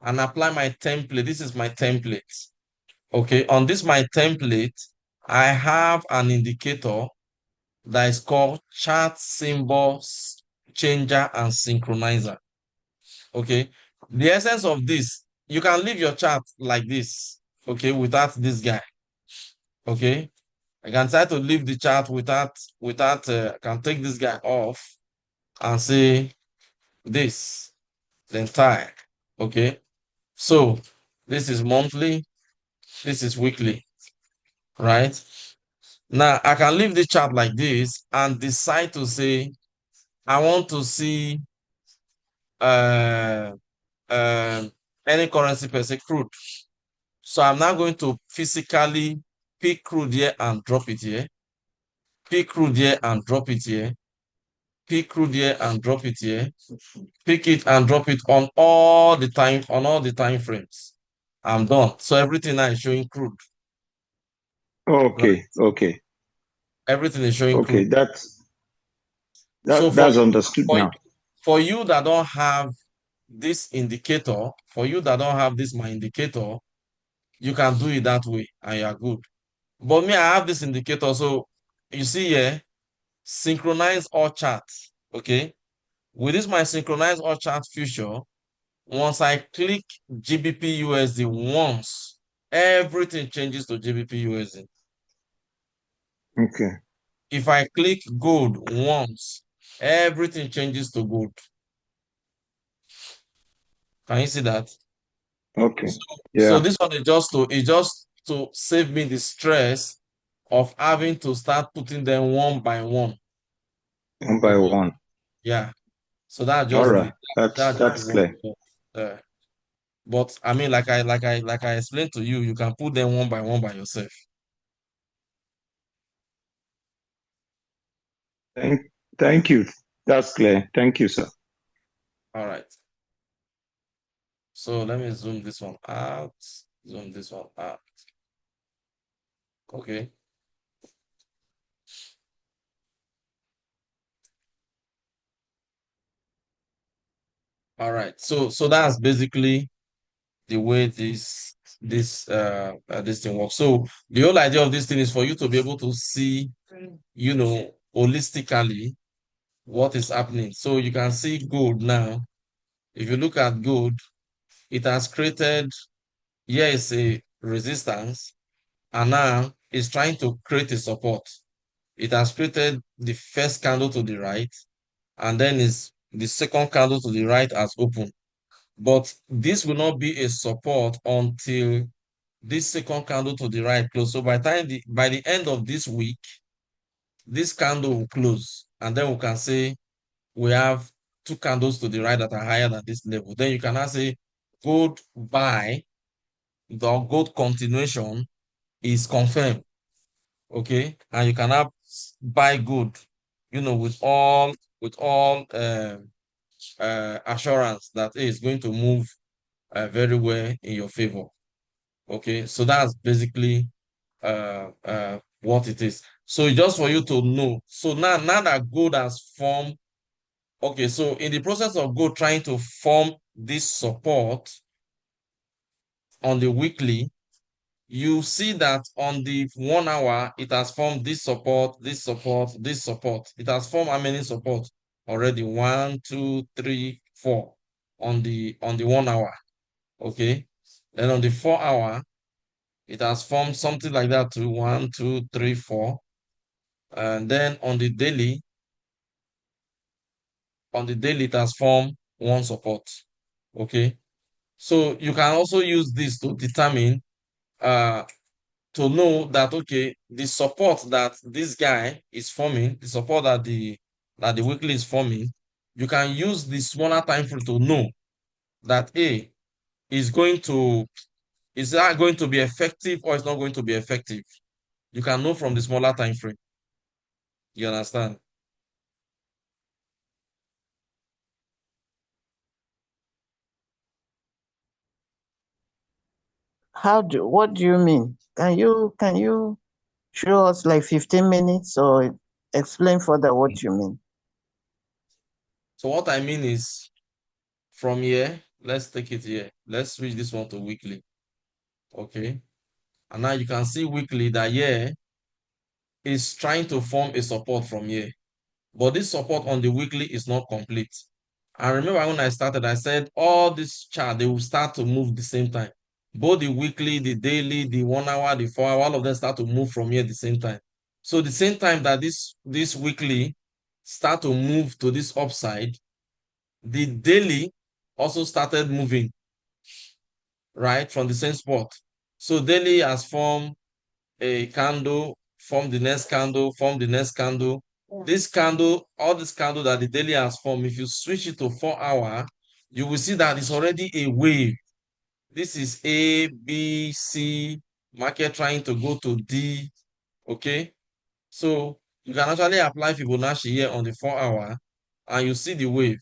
and apply my template. This is my template. Okay, on this my template, I have an indicator that is called chart symbols changer and synchronizer. Okay, the essence of this, you can leave your chart like this, okay, without this guy. Okay, I can try to leave the chart I can take this guy off and say this, then tie. Okay, so this is monthly, this is weekly, right? Now I can leave the chart like this and decide to say I want to see uh, any currency per se crude. So I'm now going to physically pick crude here and drop it here, pick crude here and drop it here, pick crude here and drop it here, pick it and drop it on all the time frames. I'm done. So everything now is showing crude. Right? Okay. Okay. Everything is showing Okay. crude. That's So that's understood for, now. for you that don't have this indicator, for you that don't have this my indicator, you can do it that way and you are good. But me, I have this indicator. So you see here, synchronize all charts. Okay. With this my synchronize all chart feature, once I click GBP USD once, everything changes to GBP USD. Okay. if I click gold once, everything changes to gold. Can you see that? Okay. So Yeah. this one is just to save me the stress of having to start putting them one by one. One by Okay. one. Yeah. So that's All just right. that's just That's one. clear. But I mean, like I explained to you, you can put them one by yourself. Thank thank you. That's clear. Thank you, sir. All right. So let me zoom this one out. Zoom this one out. Okay. All right. So that's basically the way this thing works. So the whole idea of this thing is for you to be able to see, holistically what is happening. So you can see gold now. If you look at gold, it has created, here is a resistance, and now it's trying to create a support. It has created the first candle to the right, and then is the second candle to the right has opened. But this will not be a support until this second candle to the right close. So by the end of this week, this candle will close, and then we can say we have two candles to the right that are higher than this level. Then you can now say gold buy, the gold continuation is confirmed. Okay, and you can now buy gold, with all assurance that it's going to move very well in your favor. Okay, so that's basically what it is. So just for you to know. So now that gold has formed, okay, so in the process of gold trying to form this support on the weekly, you see that on the 1 hour, it has formed this support, this support, this support. It has formed how many support already? 1, 2, 3, 4 on the 1 hour. Okay. Then on the 4 hour, it has formed something like that to 1, 2, 3, 4. And then on the daily, it has formed one support. Okay. So you can also use this to determine to know that, okay, the support that this guy is forming, the support that the weekly is forming, you can use the smaller time frame to know that is that going to be effective or it's not going to be effective. You can know from the smaller time frame. You understand? What do you mean? Can you show us like 15 minutes or explain further what you mean? So what I mean is, from here, let's take it here. Let's switch this one to weekly. Okay. And now you can see weekly that here is trying to form a support from here. But this support on the weekly is not complete. And remember when I started, I said all this chart, they will start to move the same time. Both the weekly, the daily, the 1 hour, the 4 hour, all of them start to move from here at the same time. So the same time that this weekly start to move to this upside, the daily also started moving, right, from the same spot. So daily has formed a candle, form the next candle, form the next candle. This candle, all this candle that the daily has formed, if you switch it to 4 hour, you will see that it's already a wave. This is A, B, C, market trying to go to D. Okay. So you can actually apply Fibonacci here on the 4 hour and you see the wave.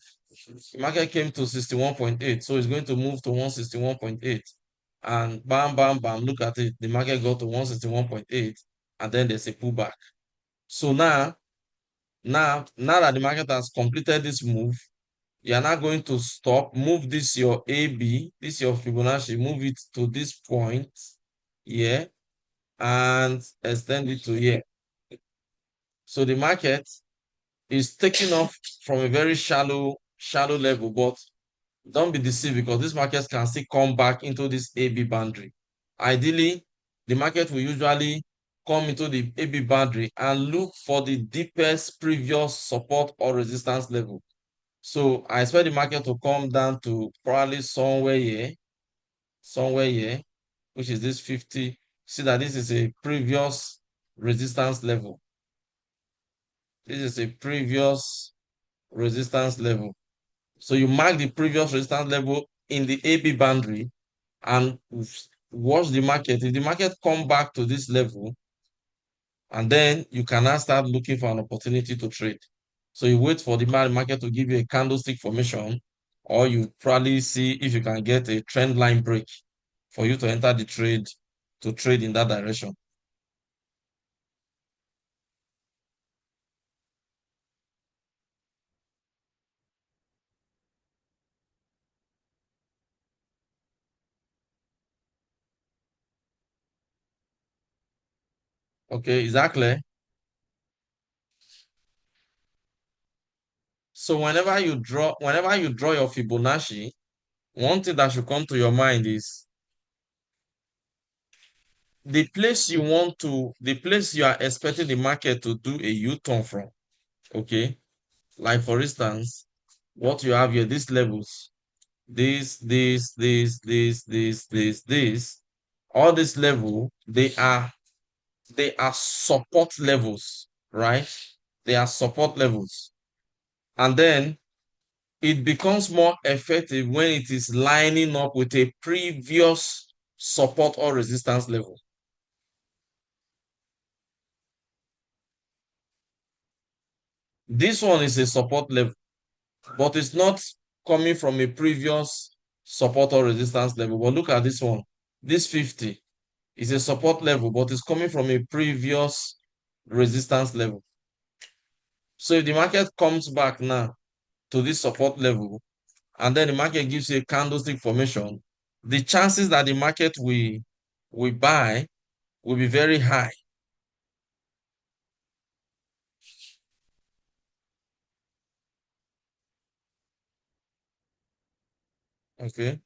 The market came to 61.8. So it's going to move to 161.8. And bam, bam, bam, look at it. The market got to 161.8 and then there's a pullback. So now that the market has completed this move, you are now going to stop, move this your AB, this your Fibonacci, move it to this point here and extend it to here. So the market is taking off from a very shallow level, but don't be deceived because this market can still come back into this AB boundary. Ideally, the market will usually come into the AB boundary and look for the deepest previous support or resistance level. So I expect the market to come down to probably somewhere here, which is this 50. See that this is a previous resistance level. This is a previous resistance level. So you mark the previous resistance level in the AB boundary and watch the market. If the market come back to this level, and then you can now start looking for an opportunity to trade. So you wait for the market to give you a candlestick formation, or you probably see if you can get a trend line break for you to enter the trade, to trade in that direction. Okay, exactly. So whenever you draw your Fibonacci, one thing that should come to your mind is the place you are expecting the market to do a U-turn from. Okay, like for instance, what you have here, these levels, this, all this level, they are support levels, right? They are support levels. And then it becomes more effective when it is lining up with a previous support or resistance level. This one is a support level, but it's not coming from a previous support or resistance level. But look at this one. This 50 is a support level, but it's coming from a previous resistance level. So if the market comes back now to this support level, and then the market gives you a candlestick formation, the chances that the market will buy will be very high. Okay.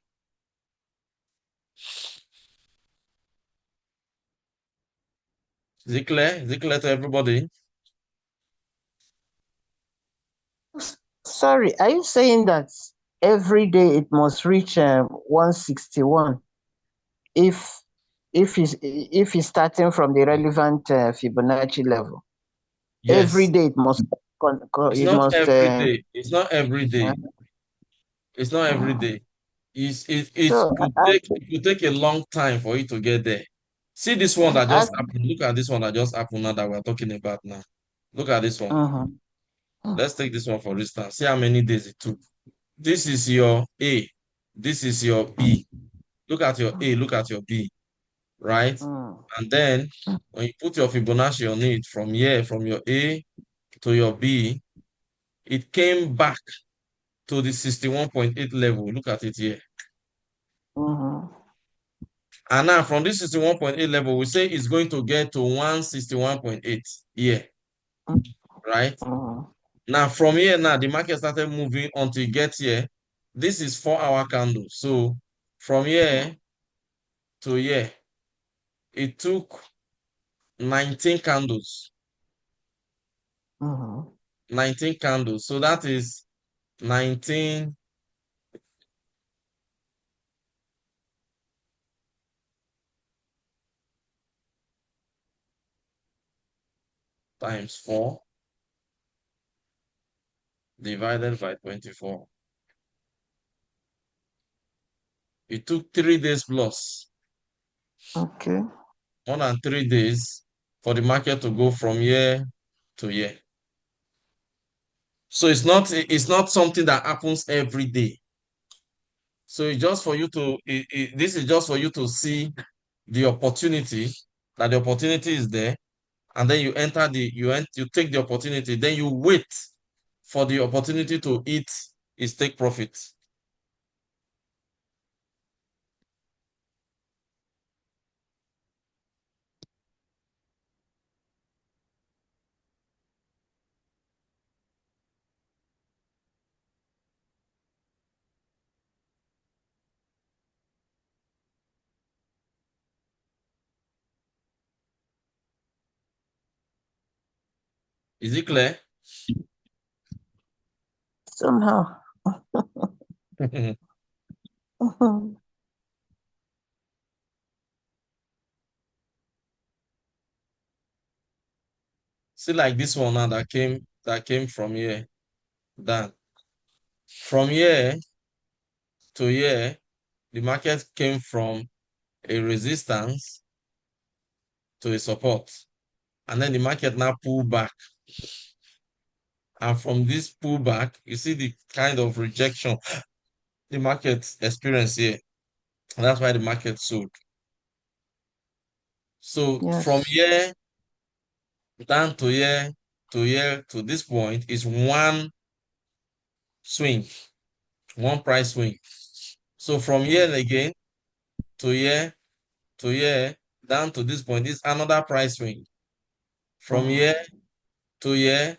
Is it clear? Is it clear to everybody? Sorry, are you saying that every day it must reach 161 if he's starting from the relevant Fibonacci level? Every Yes. day it must It's it not must every day. It's not every uh, day. It's not every uh, day. so It could take a long time for you to get there. See this one that I, just happened. Look at this one that just happened now that we're talking about now. Look at this one. uh-huh. Let's take this one for instance. See how many days it took. This is your A. This is your B. Look at your A, look at your B, right? And then when you put your Fibonacci on it from here, from your A to your B, it came back to the 61.8 level. Look at it here. Uh-huh. And now from this 61.8 level, we say it's going to get to 161.8 here, right? Uh-huh. Now from here, now the market started moving until it gets here. This is 4-hour candle. So from here to here, it took 19 candles. Uh-huh. 19 candles. So that is 19 times 4 divided by 24. It took 3 days plus, Okay. more than 3 days for the market to go from here to here. So it's not something that happens every day. So it's just for you to this is just for you to see the opportunity, that the opportunity is there, and then you enter you take the opportunity, then you wait for the opportunity to eat is take profit. Is it clear? Somehow. See, like this one now that came from here, down. From here to here, the market came from a resistance to a support. And then the market now pulled back. And from this pullback, you see the kind of rejection the market experienced here. And that's why the market sold. So from Yes. here down to here to here to this point is one swing, one price swing. So from here again to here to here down to this point is another price swing. From here to here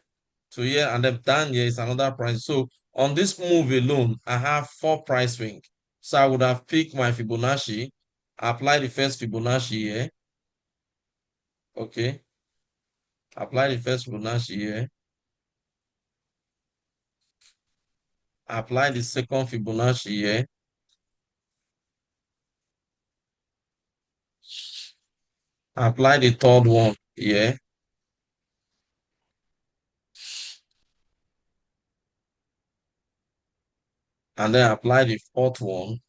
to here and then down here is another price. So on this move alone, I have 4 price swing. So I would have picked my Fibonacci, apply the first Fibonacci here. Okay. Apply the first Fibonacci here. Apply the second Fibonacci here. Apply the third one here. And then apply the fourth one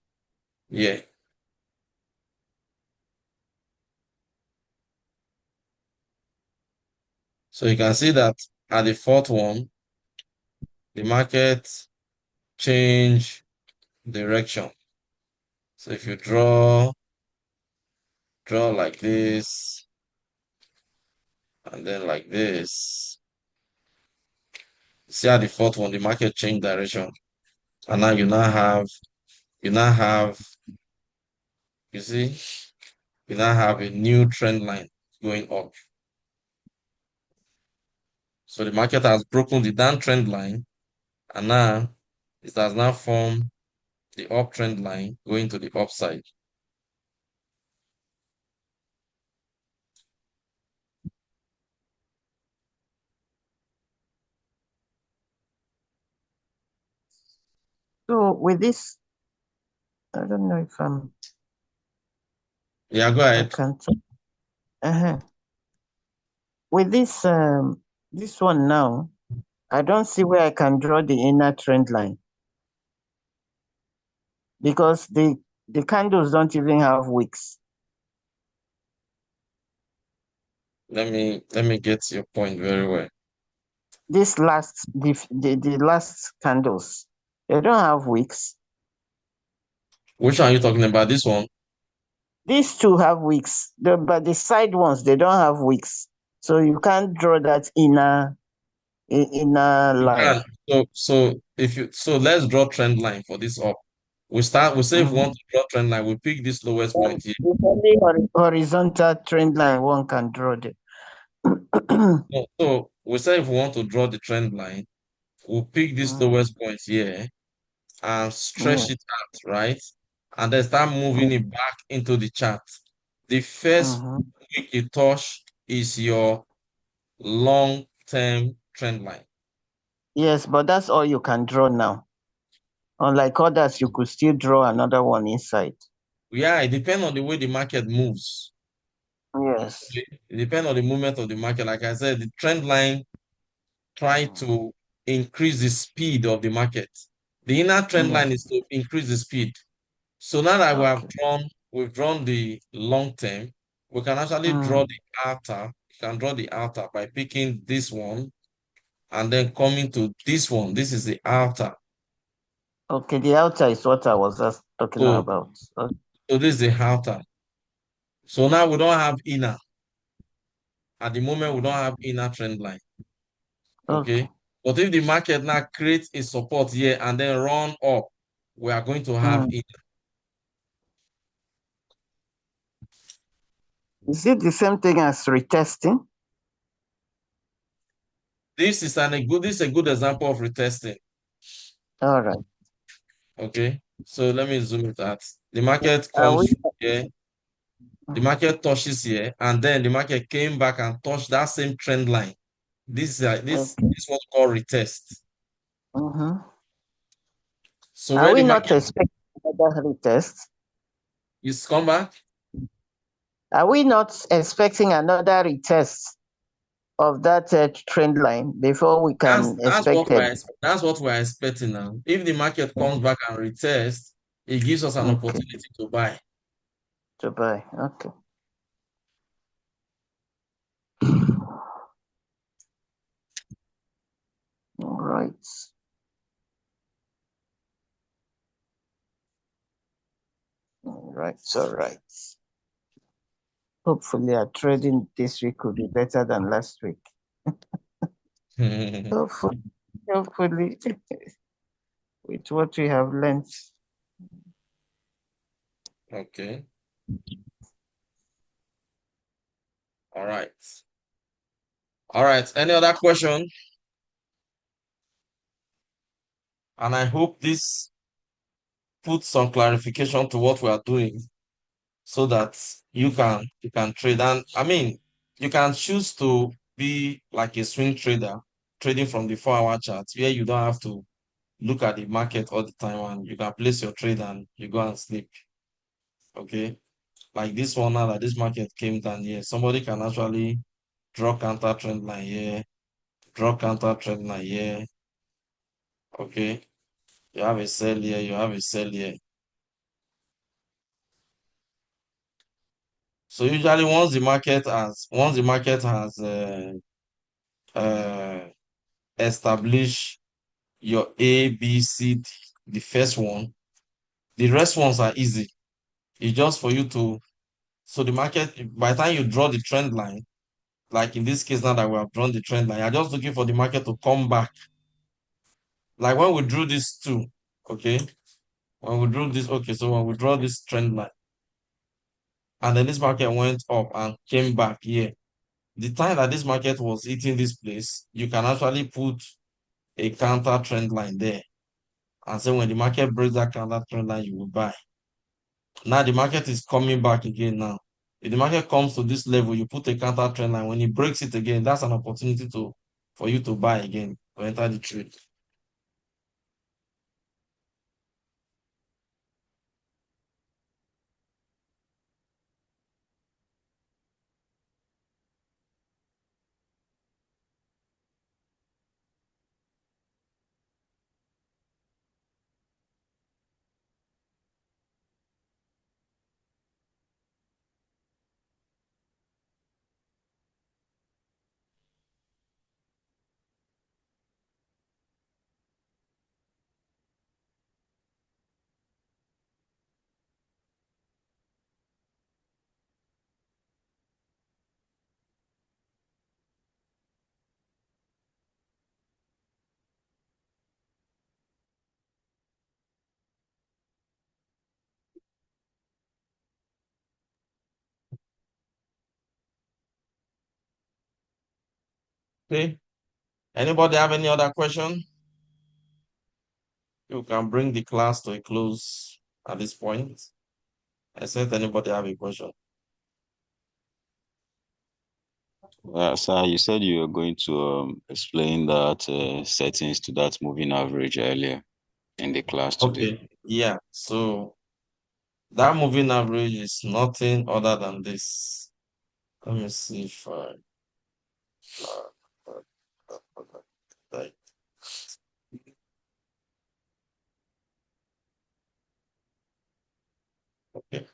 here. So you can see that at the fourth one, the market change direction. So if you draw like this, and then like this, see at the fourth one, the market change direction. And now you now have, you see, you now have a new trend line going up. So the market has broken the downtrend line, and now it has now formed the uptrend line going to the upside. So with this, I don't know if Yeah, go I ahead. can't. With this one now, I don't see where I can draw the inner trend line because the candles don't even have wicks. Let me get your point very well. This last the last candles, they don't have wicks. Which one are you talking about? This one? These two have wicks, but the side ones they don't have wicks, so you can't draw that inner line. So let's draw trend line for this up. We say if we want to draw trend line, we pick this lowest point here. It's only horizontal trend line one can draw it. So we say if we want to draw the trend line, we'll pick this lowest point here and stretch it out, right? And then start moving it back into the chart. The first wick you touch is your long-term trend line. Yes, but that's all you can draw now. Unlike others, you could still draw another one inside. Yeah, it depends on the way the market moves. Yes. It depends on the movement of the market. Like I said, the trend line try to increase the speed of the market. The inner trend line is to increase the speed. So now that we've drawn the long term, we can actually draw the outer. You can draw the outer by picking this one and then coming to this one. This is the outer. Okay, the outer is what I was just talking about. So this is the outer. So now we don't have inner. At the moment, we don't have inner trend line. Okay. But if the market now creates a support here and then run up, we are going to have inner. Is it the same thing as retesting? This is a good example of retesting. All right. Okay. So let me zoom it out. The market comes here. The market touches here, and then the market came back and touched that same trend line. This is what we call retest. So Are where we the not market expecting another retest? is come back, Are we not expecting another retest of that trend line before we can expect it? that's what we're expecting now. If the market comes back and retest, it gives us an Okay, opportunity to buy. to buy. Okay. All right. All right. All right. Hopefully, our trading this week will be better than last week. Hopefully, hopefully, with what we have learned. Okay. All right. All right. Any other question? And I hope this puts some clarification to what we are doing so that you can trade. And I mean, you can choose to be like a swing trader, trading from the 4-hour chart where you don't have to look at the market all the time and you can place your trade and you go and sleep. Okay. Like this one now that this market came down here, somebody can actually draw counter trend line here, draw counter trend line here. Okay. You have a sell here, you have a sell here. So usually once the market has uh, established your A, B, C, D, the first one, the rest ones are easy. It's just for you to, so the market, by the time you draw the trend line, like in this case now that we have drawn the trend line, you're just looking for the market to come back. Like when we drew this two, okay? When we drew this, okay, so when we draw this trend line, and then this market went up and came back here, the time that this market was hitting this place, you can actually put a counter trend line there. And say when the market breaks that counter trend line, you will buy. Now the market is coming back again now. If the market comes to this level, you put a counter trend line. When it breaks it again, that's an opportunity for you to buy again, to enter the trade. Okay. Anybody have any other question? You can bring the class to a close at this point. Except anybody have a question. Sir, you said you were going to explain that settings to that moving average earlier in the class today. Okay. Yeah. So that moving average is nothing other than this. Let me see if like, okay.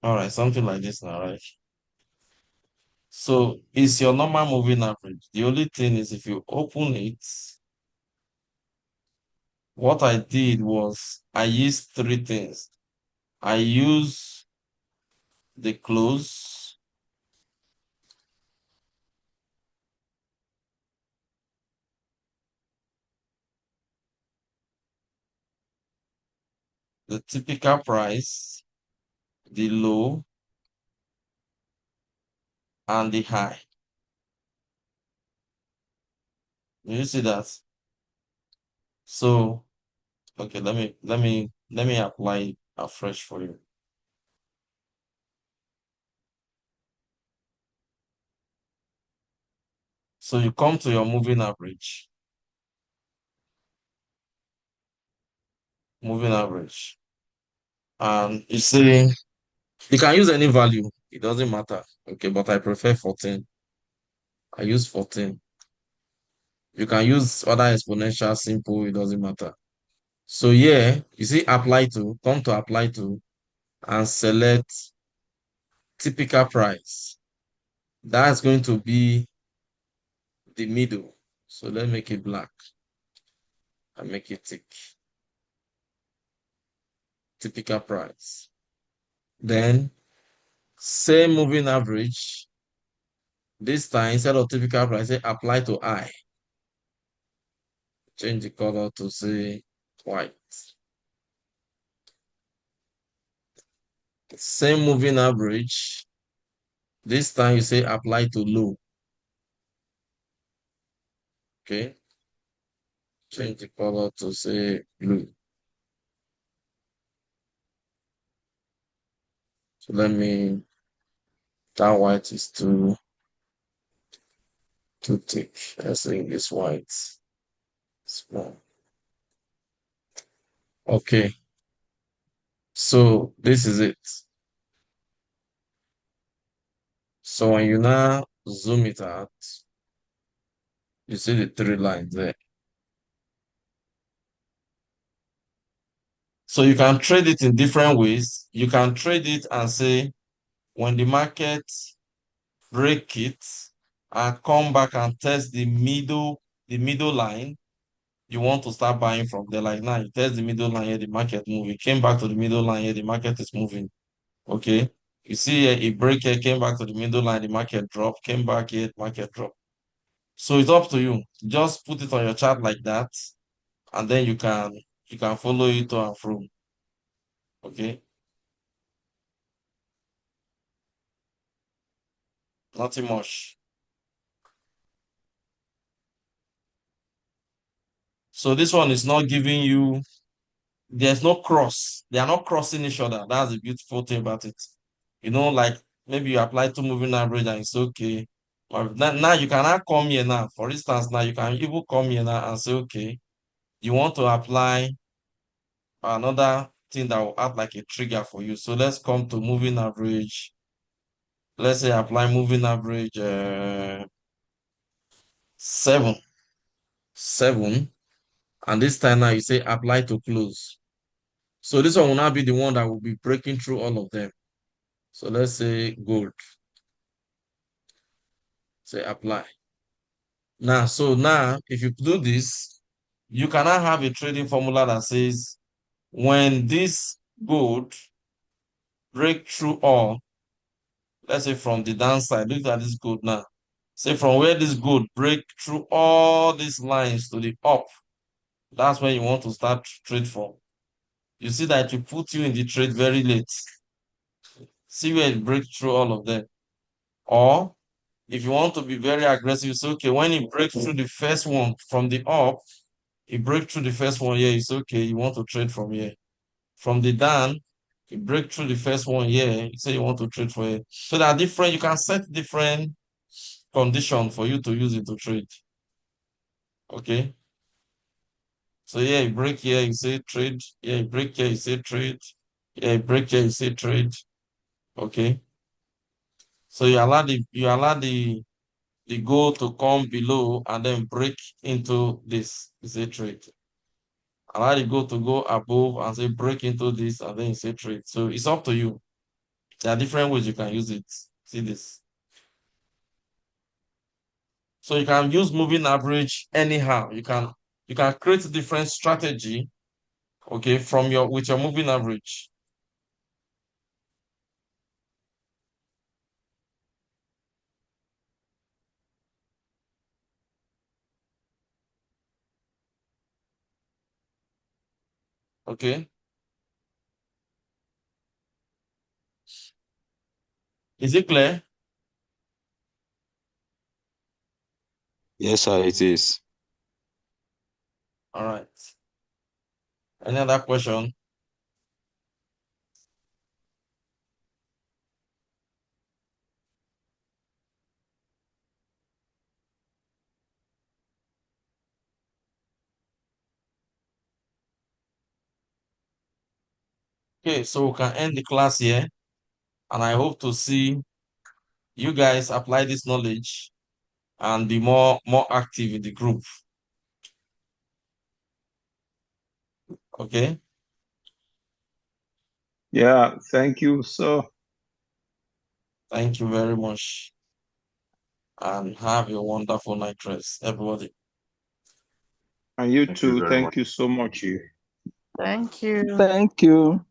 All right, something like this now, right? So it's your normal moving average. The only thing is if you open it, what I did was I used three things. I use the close, the typical price, the low, and the high. Do you see that? So, okay, let me apply it afresh for you. So you come to your moving average. Moving average. And you see, you can use any value. It doesn't matter. Okay, but I prefer 14. I use 14. You can use other exponential, simple, it doesn't matter. So here, you see apply to, come to apply to, and select typical price. That's going to be the middle. So let's make it black and make it tick. Typical price. Then same moving average. This time, instead of typical price, say apply to I. Change the color to say white. Same moving average. This time you say apply to low. Okay. Change the color to say blue. So let me, that white is too thick. Let's say this white. Small. Okay. So this is it. So when you now zoom it out, you see the three lines there. So you can trade it in different ways. You can trade it and say, when the market break it and come back and test the middle line, you want to start buying from there. Like now, you test the middle line here, the market moving. Came back to the middle line here, the market is moving. Okay. You see here, it break here, came back to the middle line, the market drop, came back here, the market drop. So it's up to you. Just put it on your chart like that, and then you can follow it to and from. Okay. Nothing much. So this one is not giving you, there's no cross. They are not crossing each other. That's the beautiful thing about it. Like maybe you apply to moving average and it's okay. But now you can now come here now. For instance, now you can even come here now and say, okay, you want to apply another thing that will act like a trigger for you. So let's come to moving average. Let's say apply moving average 7. 7. And this time now you say apply to close. So this one will now be the one that will be breaking through all of them. So let's say gold. Say apply. Now, if you do this, you cannot have a trading formula that says when this gold break through all, let's say from the downside, look at this gold now. Say from where this gold break through all these lines to the up, that's when you want to start trade from. You see that it will put you in the trade very late. See where it breaks through all of them. Or if you want to be very aggressive, you say, okay, when it breaks through the first one from the up, it break through the first one here, it's okay, you want to trade from here. From the down, you break through the first one here, you say you want to trade for it. So there are different, you can set different conditions for you to use it to trade. Okay. So yeah, you break here, you say trade. Yeah, you break here, you say trade. Yeah, you break here, you say trade. Okay. So you allow the goal to come below and then break into this. You say trade. Allow the goal to go above and say break into this and then you say trade. So it's up to you. There are different ways you can use it. See this. So you can use moving average anyhow. You can create different strategy, okay, with your moving average. Okay. Is it clear? Yes, sir, it is. All right. Any other question? Okay, so we can end the class here, and I hope to see you guys apply this knowledge and be more active in the group. Okay, Yeah, thank you. So, thank you very much, and have a wonderful night rest, everybody. and you Thank you too, very much. thank you so much. Thank you. Thank you.